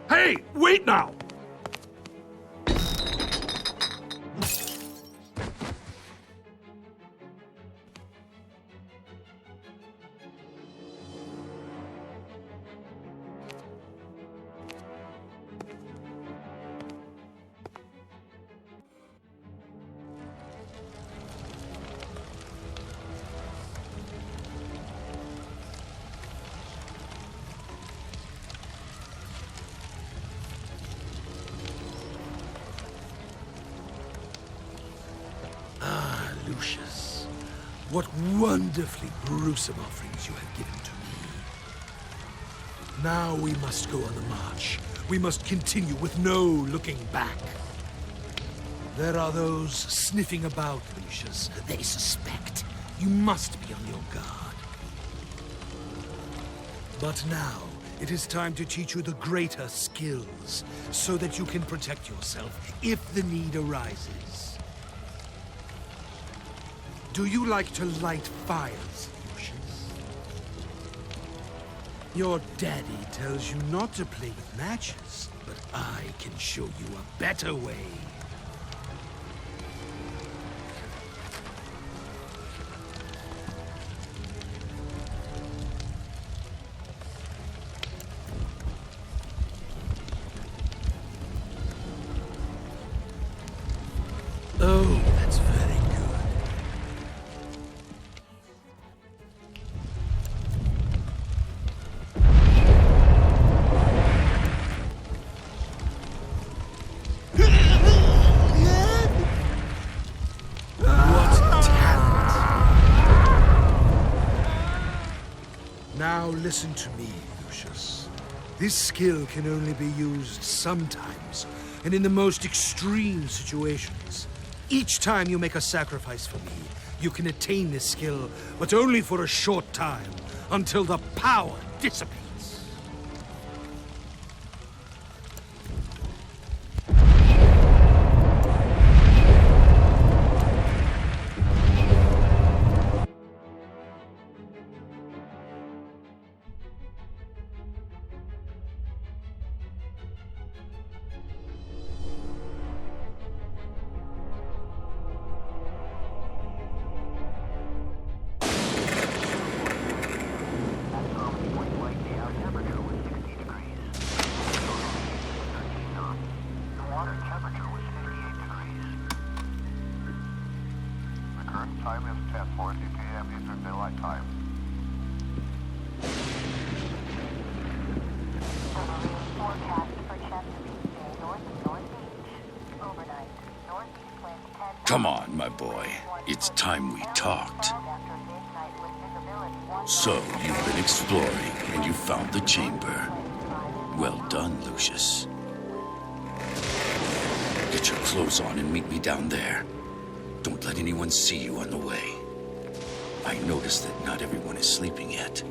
Hey, wait now! Lucius, what wonderfully gruesome offerings you have given to me. Now we must go on the march. We must continue with no looking back. There are those sniffing about, Lucius. They suspect. You must be on your guard. But now, it is time to teach you the greater skills, so that you can protect yourself if the need arises. Do you like to light fires, Lucius? Your daddy tells you not to play with matches, but I can show you a better way. Oh, that's very good. Now listen to me, Lucius. This skill can only be used sometimes, and in the most extreme situations. Each time you make a sacrifice for me, you can attain this skill, but only for a short time, until the power dissipates. Time is 10:40 p.m. Eastern Daylight Time. Forecast for Chesapeake, north of North Beach. Overnight, northeast wind 10 Come on, my boy. It's time we talked. So, you've been exploring, and you found the chamber. Well done, Lucius. Get your clothes on and meet me down there. Don't let anyone see you on the way. I noticed that not everyone is sleeping yet.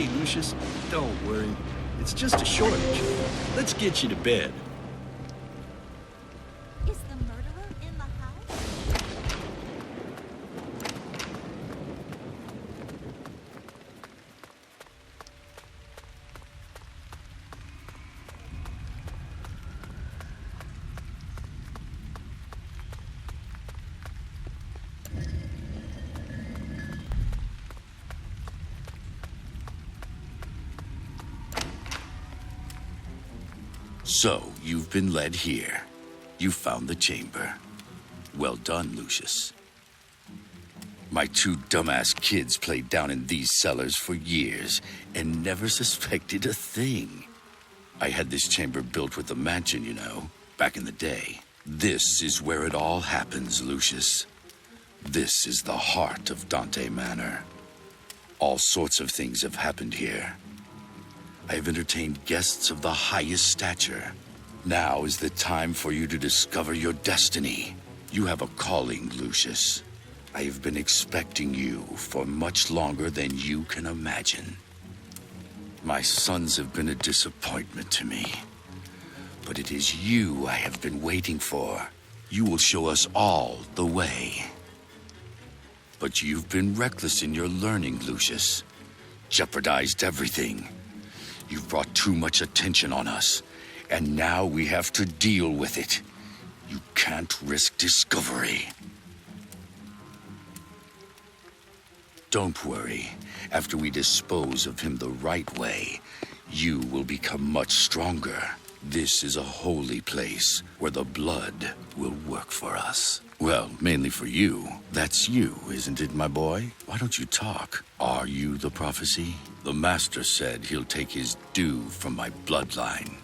Hey, Lucius, don't worry. It's just a shortage. Let's get you to bed. Is the murderer in the house? So, you've been led here. You found the chamber. Well done, Lucius. My two dumbass kids played down in these cellars for years and never suspected a thing. I had this chamber built with the mansion, you know, back in the day. This is where it all happens, Lucius. This is the heart of Dante Manor. All sorts of things have happened here. I have entertained guests of the highest stature. Now is the time for you to discover your destiny. You have a calling, Lucius. I have been expecting you for much longer than you can imagine. My sons have been a disappointment to me. But it is you I have been waiting for. You will show us all the way. But you've been reckless in your learning, Lucius. Jeopardized everything. You've brought too much attention on us, and now we have to deal with it. You can't risk discovery. Don't worry. After we dispose of him the right way, you will become much stronger. This is a holy place where the blood will work for us. Well, mainly for you. That's you, isn't it, my boy? Why don't you talk? Are you the prophecy? The master said he'll take his due from my bloodline.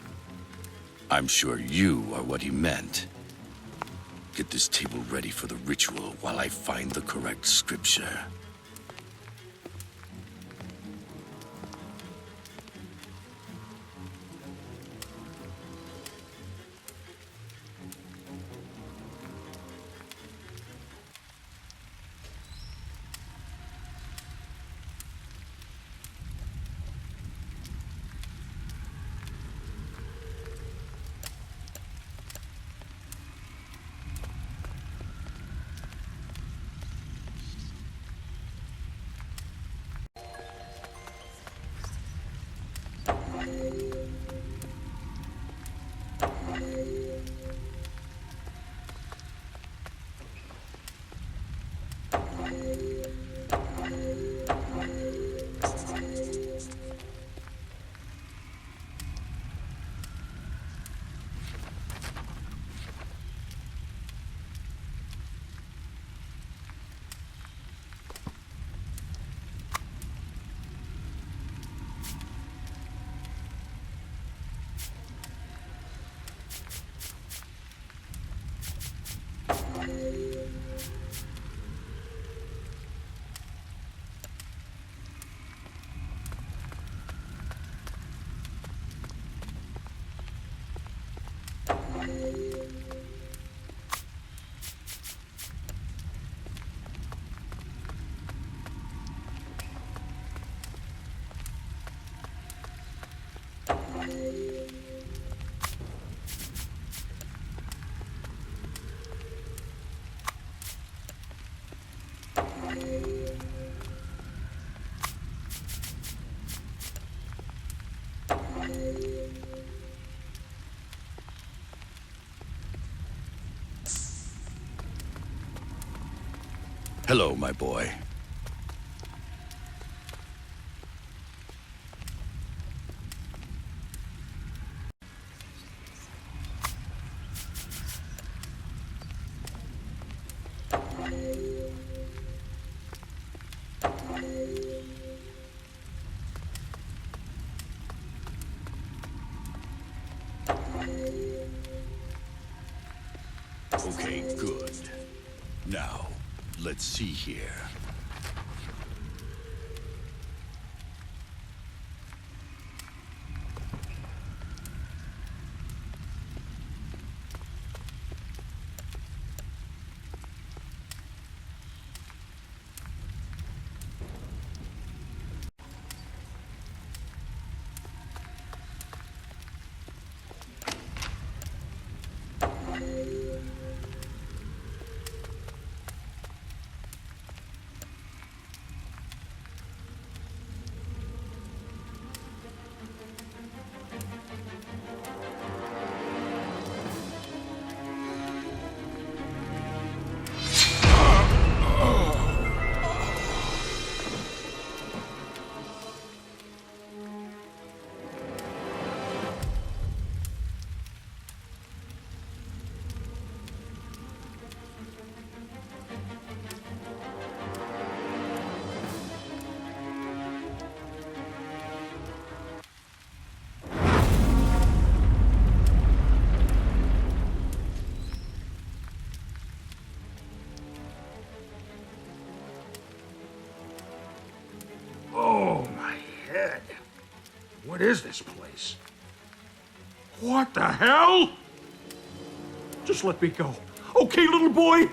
I'm sure you are what he meant. Get this table ready for the ritual while I find the correct scripture. Hello, my boy. Okay, good. Now, let's see here. What is this place? What the hell? Just let me go. Okay, little boy?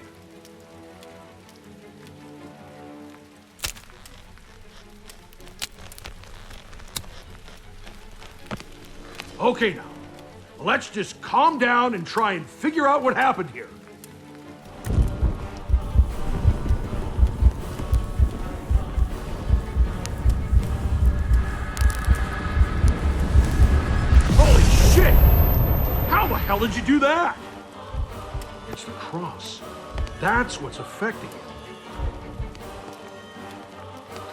Okay now, let's just calm down and try and figure out what happened here. Holy shit! How the hell did you do that? It's the cross. That's what's affecting it.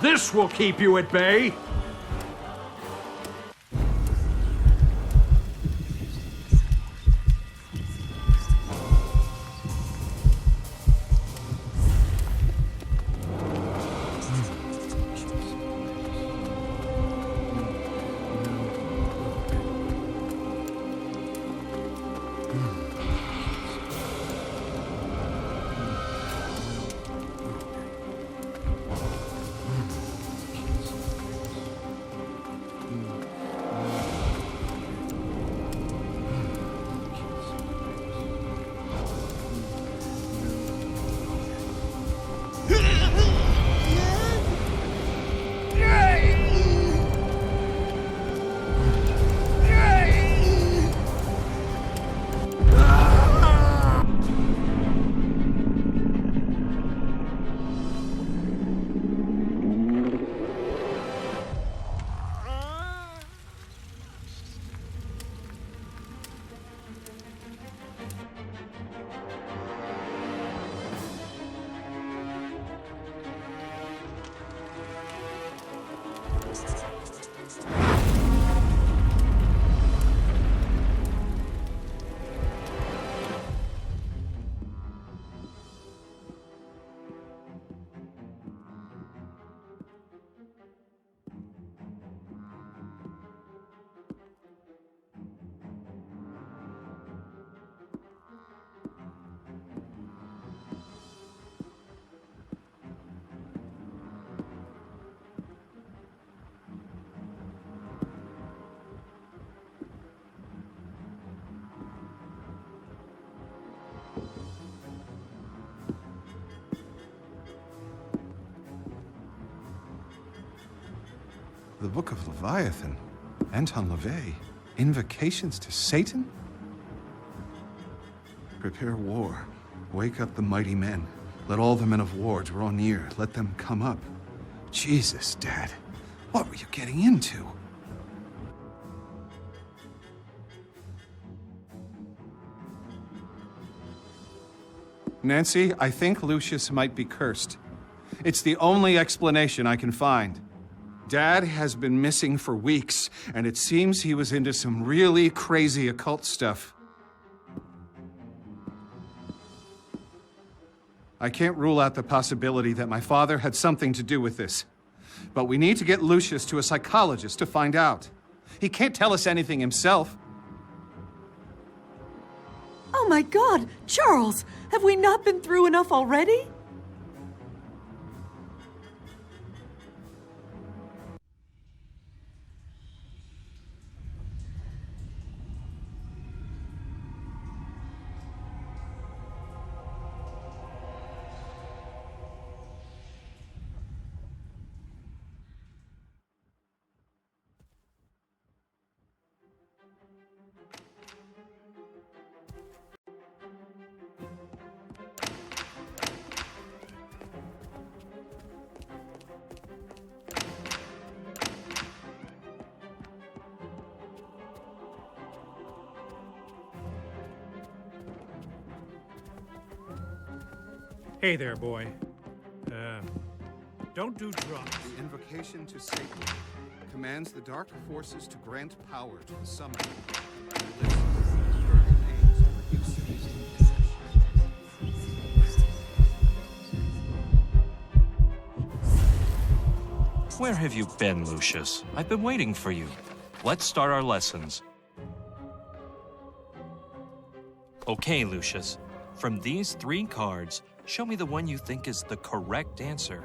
This will keep you at bay. The Book of Leviathan, Anton LaVey, invocations to Satan? Prepare war, wake up the mighty men. Let all the men of war draw near, let them come up. Jesus, Dad, what were you getting into? Nancy, I think Lucius might be cursed. It's the only explanation I can find. Dad has been missing for weeks, and it seems he was into some really crazy occult stuff. I can't rule out the possibility that my father had something to do with this. But we need to get Lucius to a psychologist to find out. He can't tell us anything himself. Oh my God, Charles, have we not been through enough already? Hey there, boy. Don't do drugs. The invocation to Satan commands the dark forces to grant power to the summoner. Where have you been, Lucius? I've been waiting for you. Let's start our lessons. Okay, Lucius. From these 3 cards, show me the one you think is the correct answer.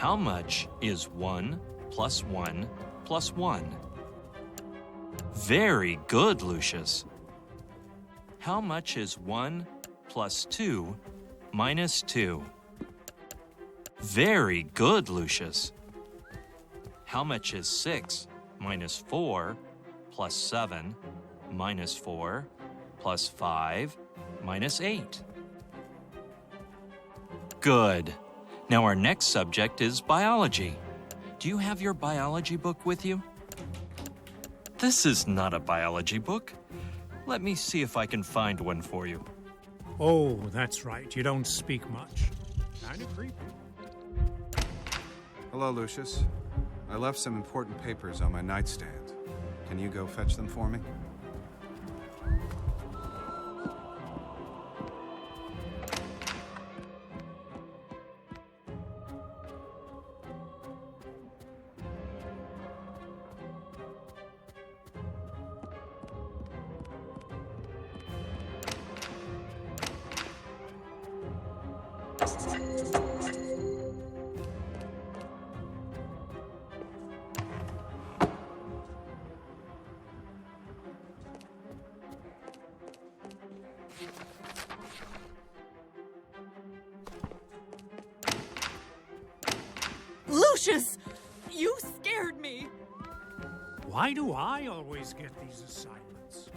How much is 1 plus 1 plus 1? Very good, Lucius. How much is 1 plus 2 minus 2? Very good, Lucius. How much is 6 minus 4 plus 7 minus 4 plus 5 minus 8? Good. Now our next subject is biology. Do you have your biology book with you? This is not a biology book. Let me see if I can find one for you. Oh, that's right. You don't speak much. Kind of creepy. Hello, Lucius. I left some important papers on my nightstand. Can you go fetch them for me? Lucius! You scared me! Why do I always get these assignments?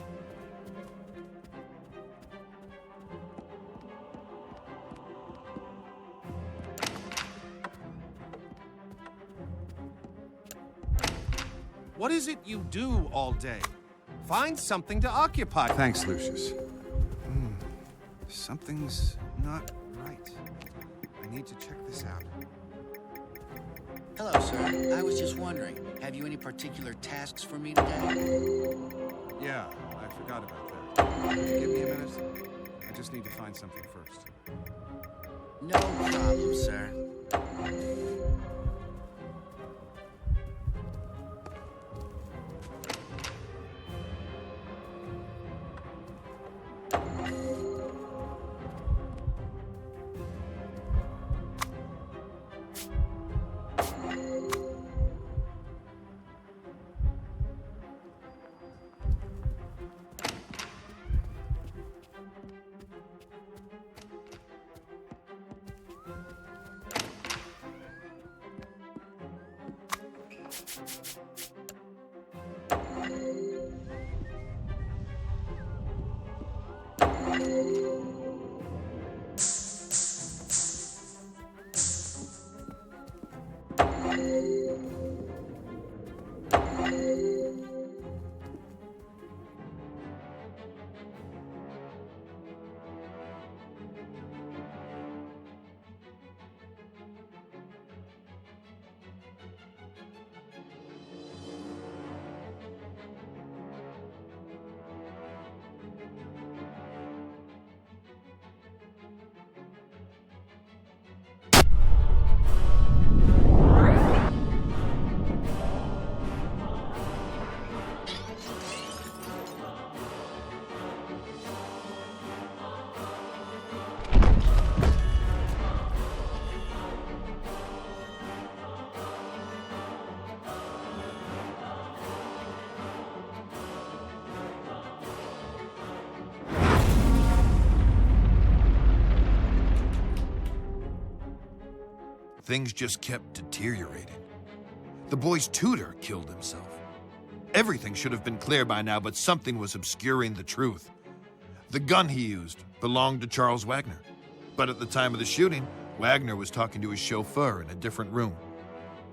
What is it you do all day? Find something to occupy. Thanks, Lucius. Something's not right. I need to check this out. Hello, sir. I was just wondering, have you any particular tasks for me today? Yeah, I forgot about that. Give me a minute. I just need to find something first. No problem, sir. Things just kept deteriorating. The boy's tutor killed himself. Everything should have been clear by now, but something was obscuring the truth. The gun he used belonged to Charles Wagner. But at the time of the shooting, Wagner was talking to his chauffeur in a different room.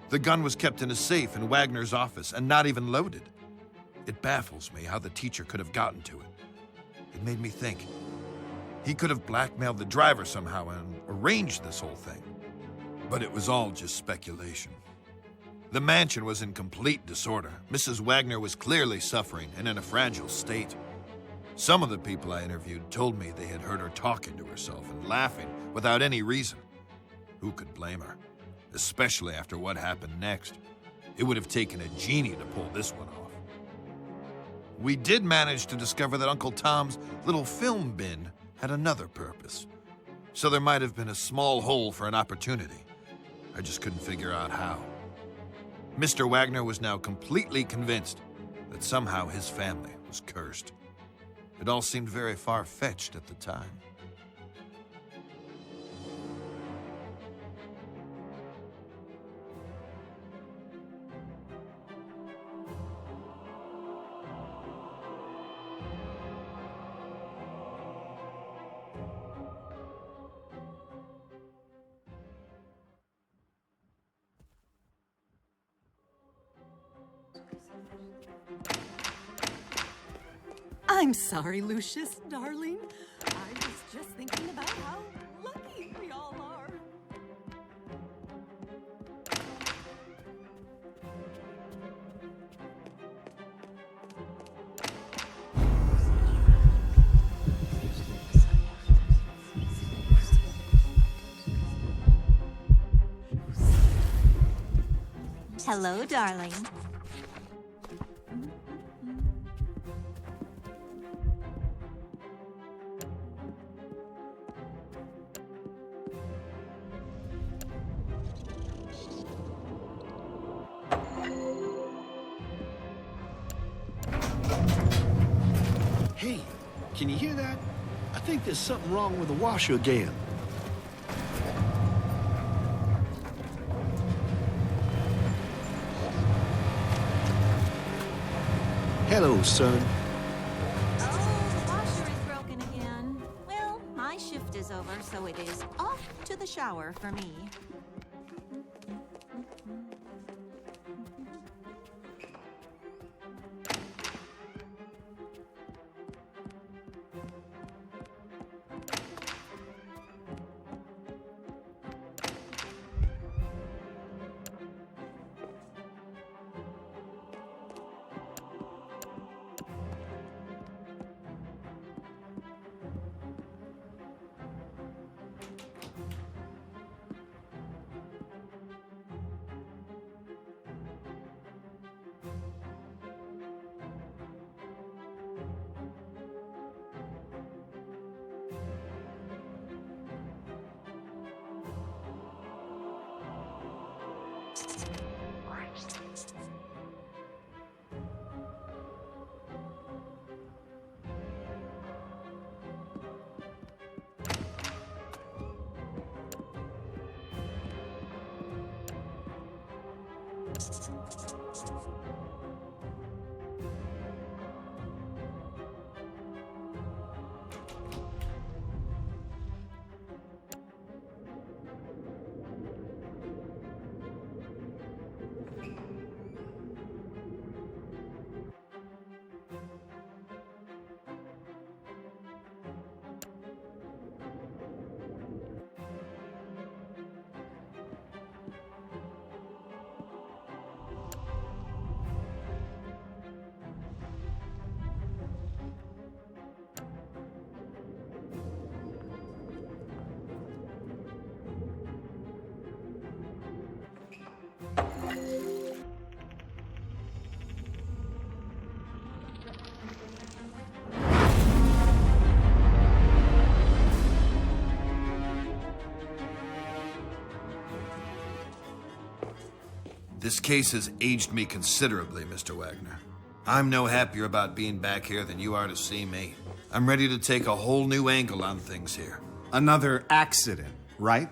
The gun was kept in a safe in Wagner's office and not even loaded. It baffles me how the teacher could have gotten to it. It made me think. He could have blackmailed the driver somehow and arranged this whole thing. But it was all just speculation. The mansion was in complete disorder. Mrs. Wagner was clearly suffering and in a fragile state. Some of the people I interviewed told me they had heard her talking to herself and laughing without any reason. Who could blame her? Especially after what happened next. It would have taken a genie to pull this one off. We did manage to discover that Uncle Tom's little film bin had another purpose. So there might have been a small hole for an opportunity. I just couldn't figure out how. Mr. Wagner was now completely convinced that somehow his family was cursed. It all seemed very far-fetched at the time. I'm sorry, Lucius, darling. I was just thinking about how lucky we all are. Hello, darling. Hey, can you hear that? I think there's something wrong with the washer again. Hello, son. Oh, the washer is broken again. Well, my shift is over, so it is off to the shower for me. This case has aged me considerably, Mr. Wagner. I'm no happier about being back here than you are to see me. I'm ready to take a whole new angle on things here. Another accident, right?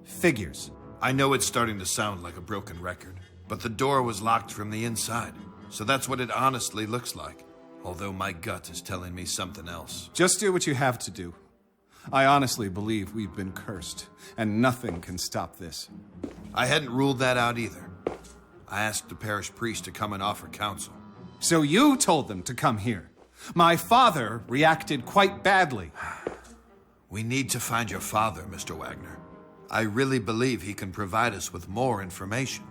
Figures. I know it's starting to sound like a broken record, but the door was locked from the inside, so that's what it honestly looks like. Although my gut is telling me something else. Just do what you have to do. I honestly believe we've been cursed, and nothing can stop this. I hadn't ruled that out either. I asked the parish priest to come and offer counsel. So you told them to come here. My father reacted quite badly. We need to find your father, Mr. Wagner. I really believe he can provide us with more information.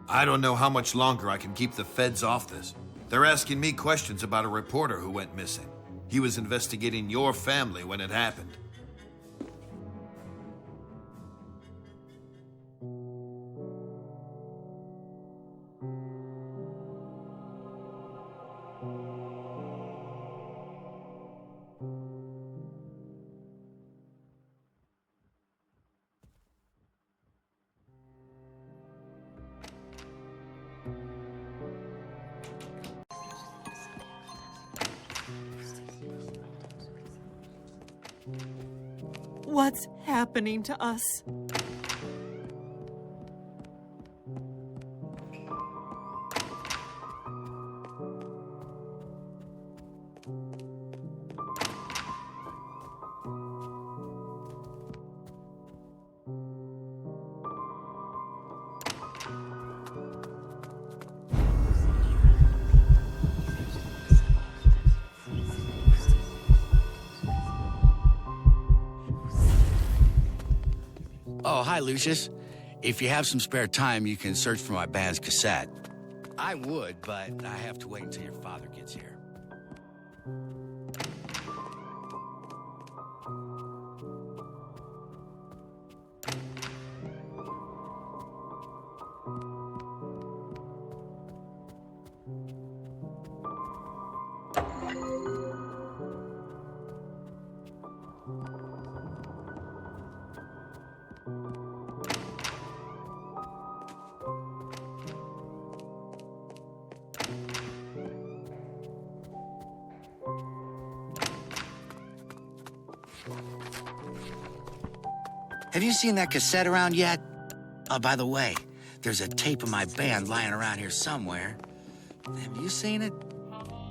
I don't know how much longer I can keep the feds off this. They're asking me questions about a reporter who went missing. He was investigating your family when it happened. What's happening to us? Oh, hi, Lucius. If you have some spare time, you can search for my band's cassette. I would, but I have to wait until your father gets here. Have you seen that cassette around yet? Oh, by the way, there's a tape of my band lying around here somewhere. Have you seen it?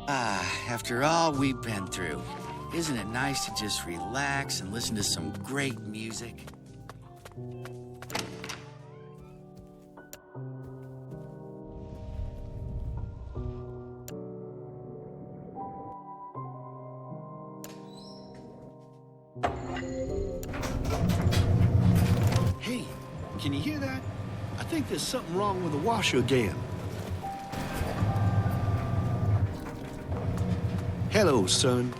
After all we've been through, isn't it nice to just relax and listen to some great music? Hey, can you hear that? I think there's something wrong with the washer again. Hello, son.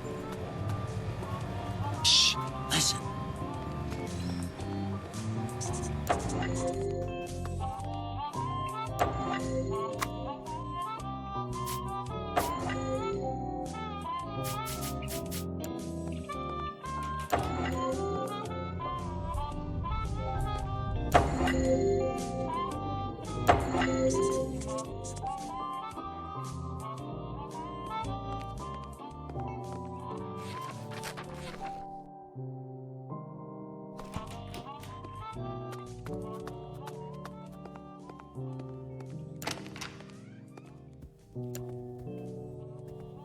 Shh, listen.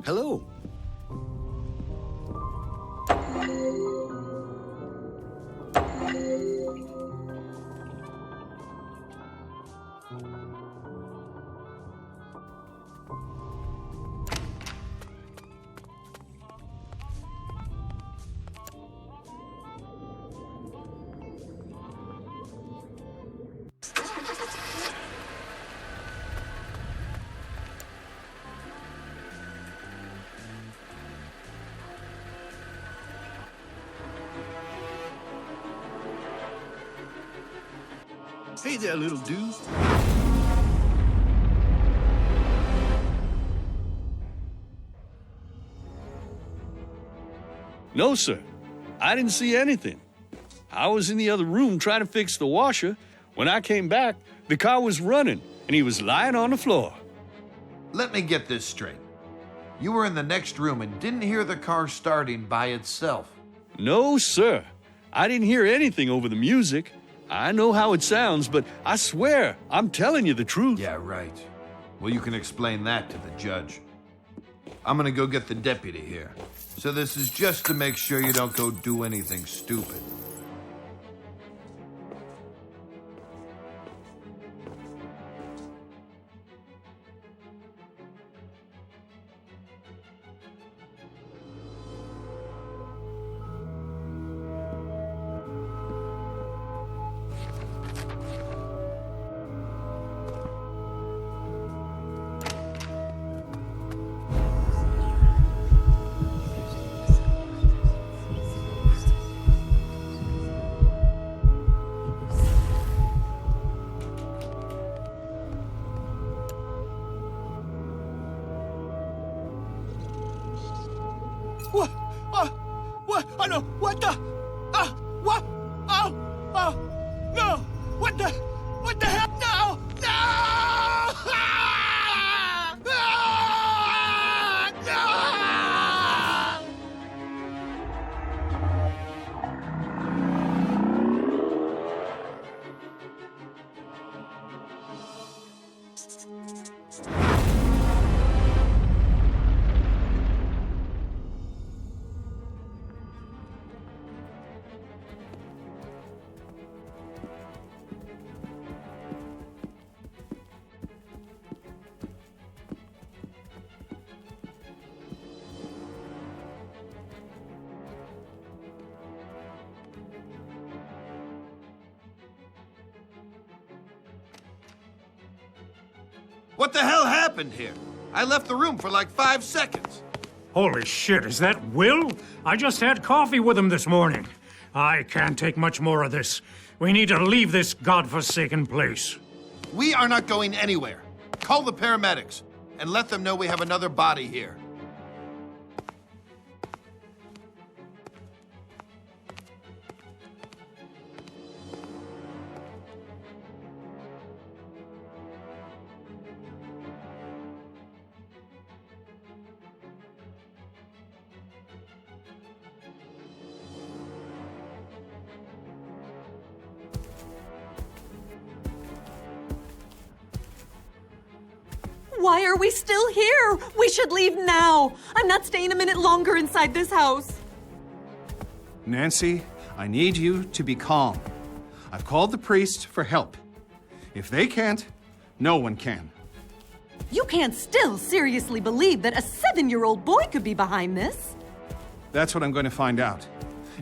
Hello. Hey there, little dude. No, sir. I didn't see anything. I was in the other room trying to fix the washer. When I came back, the car was running, and he was lying on the floor. Let me get this straight. You were in the next room and didn't hear the car starting by itself. No, sir. I didn't hear anything over the music. I know how it sounds, but I swear, I'm telling you the truth. Yeah, right. Well, you can explain that to the judge. I'm gonna go get the deputy here. So this is just to make sure you don't go do anything stupid. What? Oh no! What the? What? Oh! No! What the? What the hell? No! No! No! What the hell happened here? I left the room for like 5 seconds. Holy shit, is that Will? I just had coffee with him this morning. I can't take much more of this. We need to leave this godforsaken place. We are not going anywhere. Call the paramedics and let them know we have another body here. Why are we still here? We should leave now. I'm not staying a minute longer inside this house. Nancy, I need you to be calm. I've called the priest for help. If they can't, no one can. You can't still seriously believe that a 7-year-old boy could be behind this. That's what I'm going to find out.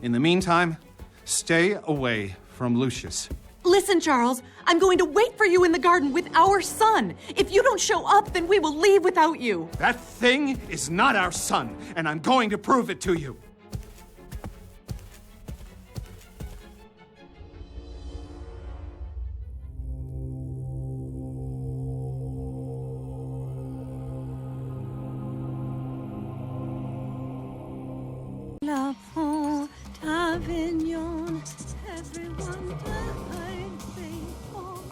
In the meantime, stay away from Lucius. Listen, Charles, I'm going to wait for you in the garden with our son. If you don't show up, then we will leave without you. That thing is not our son, and I'm going to prove it to you. La Fonte Avignon, everyone died faithful.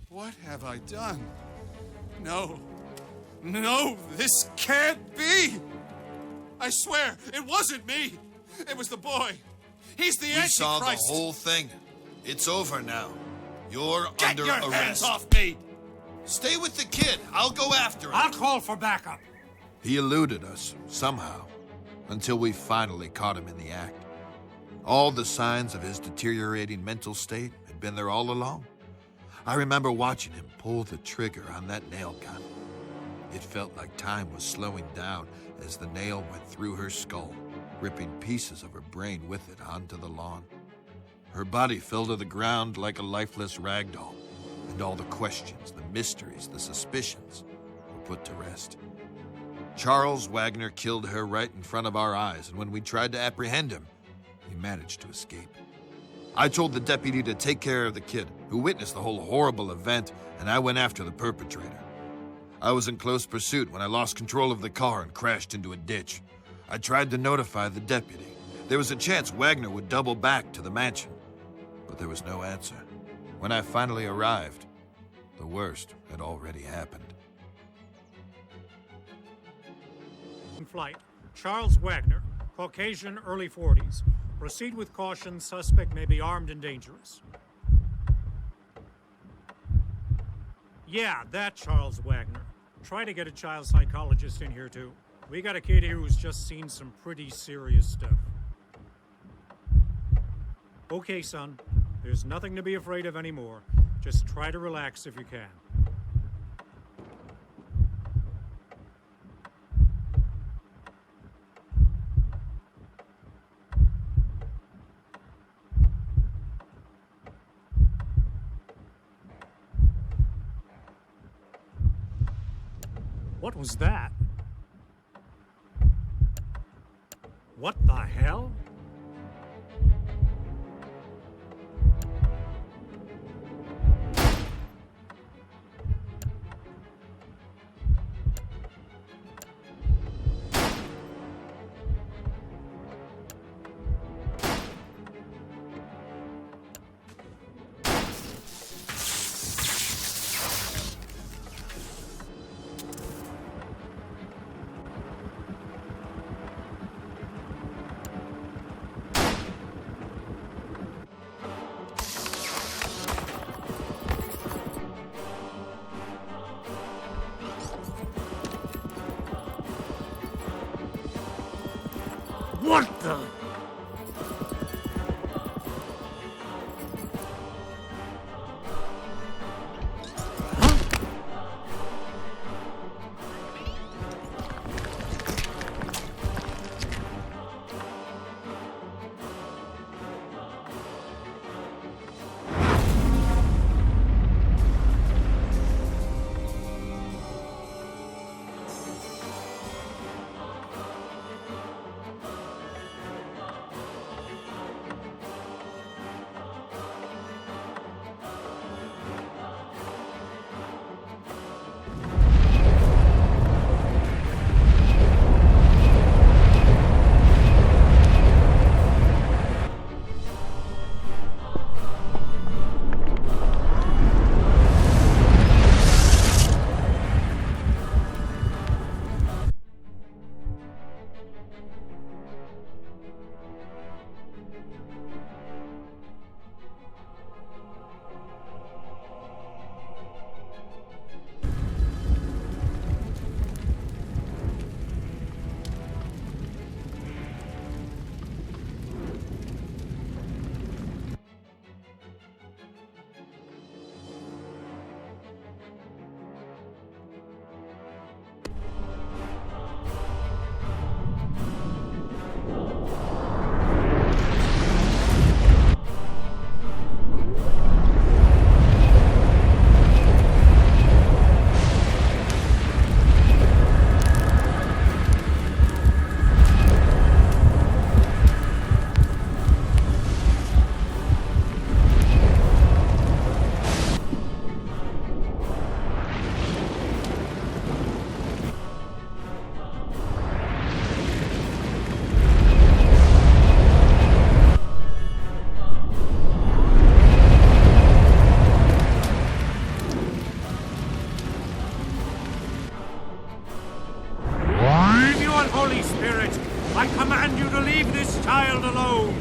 What have I done? No. No, this can't be! I swear, it wasn't me! It was the boy! He's the Antichrist! We saw the whole thing. It's over now. You're under Get arrest. your hands off me! Stay with the kid. I'll go after him. I'll call for backup. He eluded us, somehow. until we finally caught him in the act. All the signs of his deteriorating mental state had been there all along. I remember watching him pull the trigger on that nail gun. It felt like time was slowing down as the nail went through her skull, ripping pieces of her brain with it onto the lawn. Her body fell to the ground like a lifeless rag doll, and all the questions, the mysteries, the suspicions were put to rest. Charles Wagner killed her right in front of our eyes, and when we tried to apprehend him, he managed to escape. I told the deputy to take care of the kid, who witnessed the whole horrible event, and I went after the perpetrator. I was in close pursuit when I lost control of the car and crashed into a ditch. I tried to notify the deputy. There was a chance Wagner would double back to the mansion, but there was no answer. When I finally arrived, the worst had already happened. Flight. Charles Wagner, Caucasian, early 40s. Proceed with caution. Suspect may be armed and dangerous. Yeah, that Charles Wagner. Try to get a child psychologist in here, too. We got a kid here who's just seen some pretty serious stuff. Okay, son. There's nothing to be afraid of anymore. Just try to relax if you can. What was that? What the hell? What the? Holy Spirit, I command you to leave this child alone!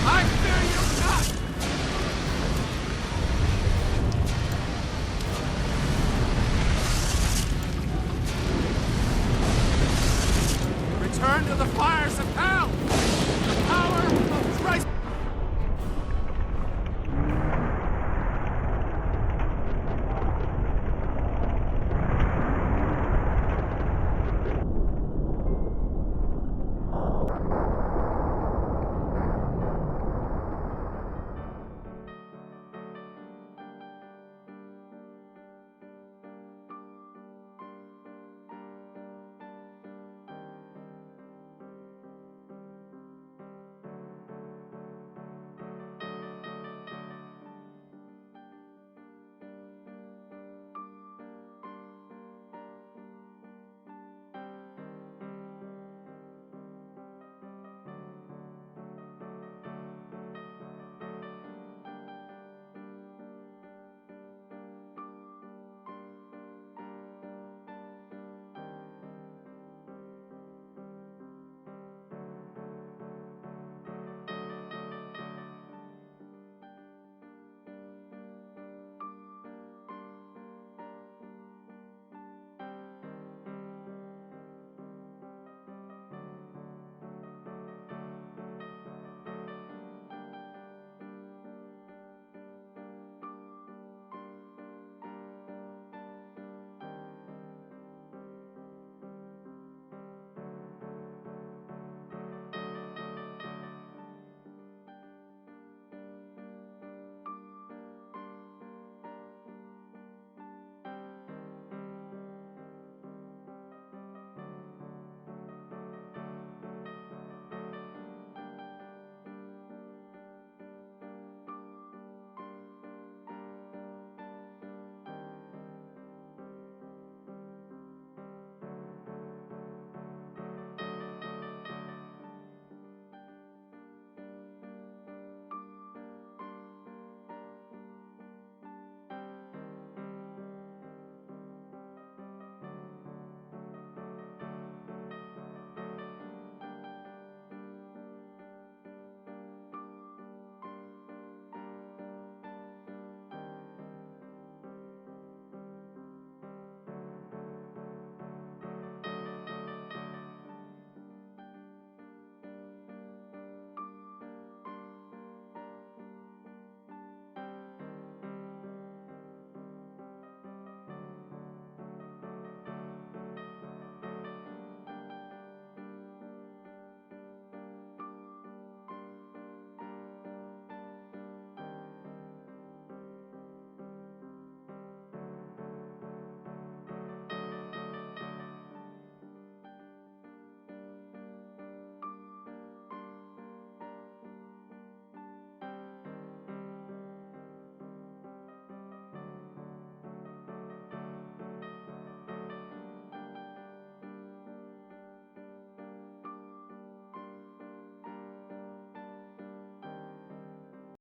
I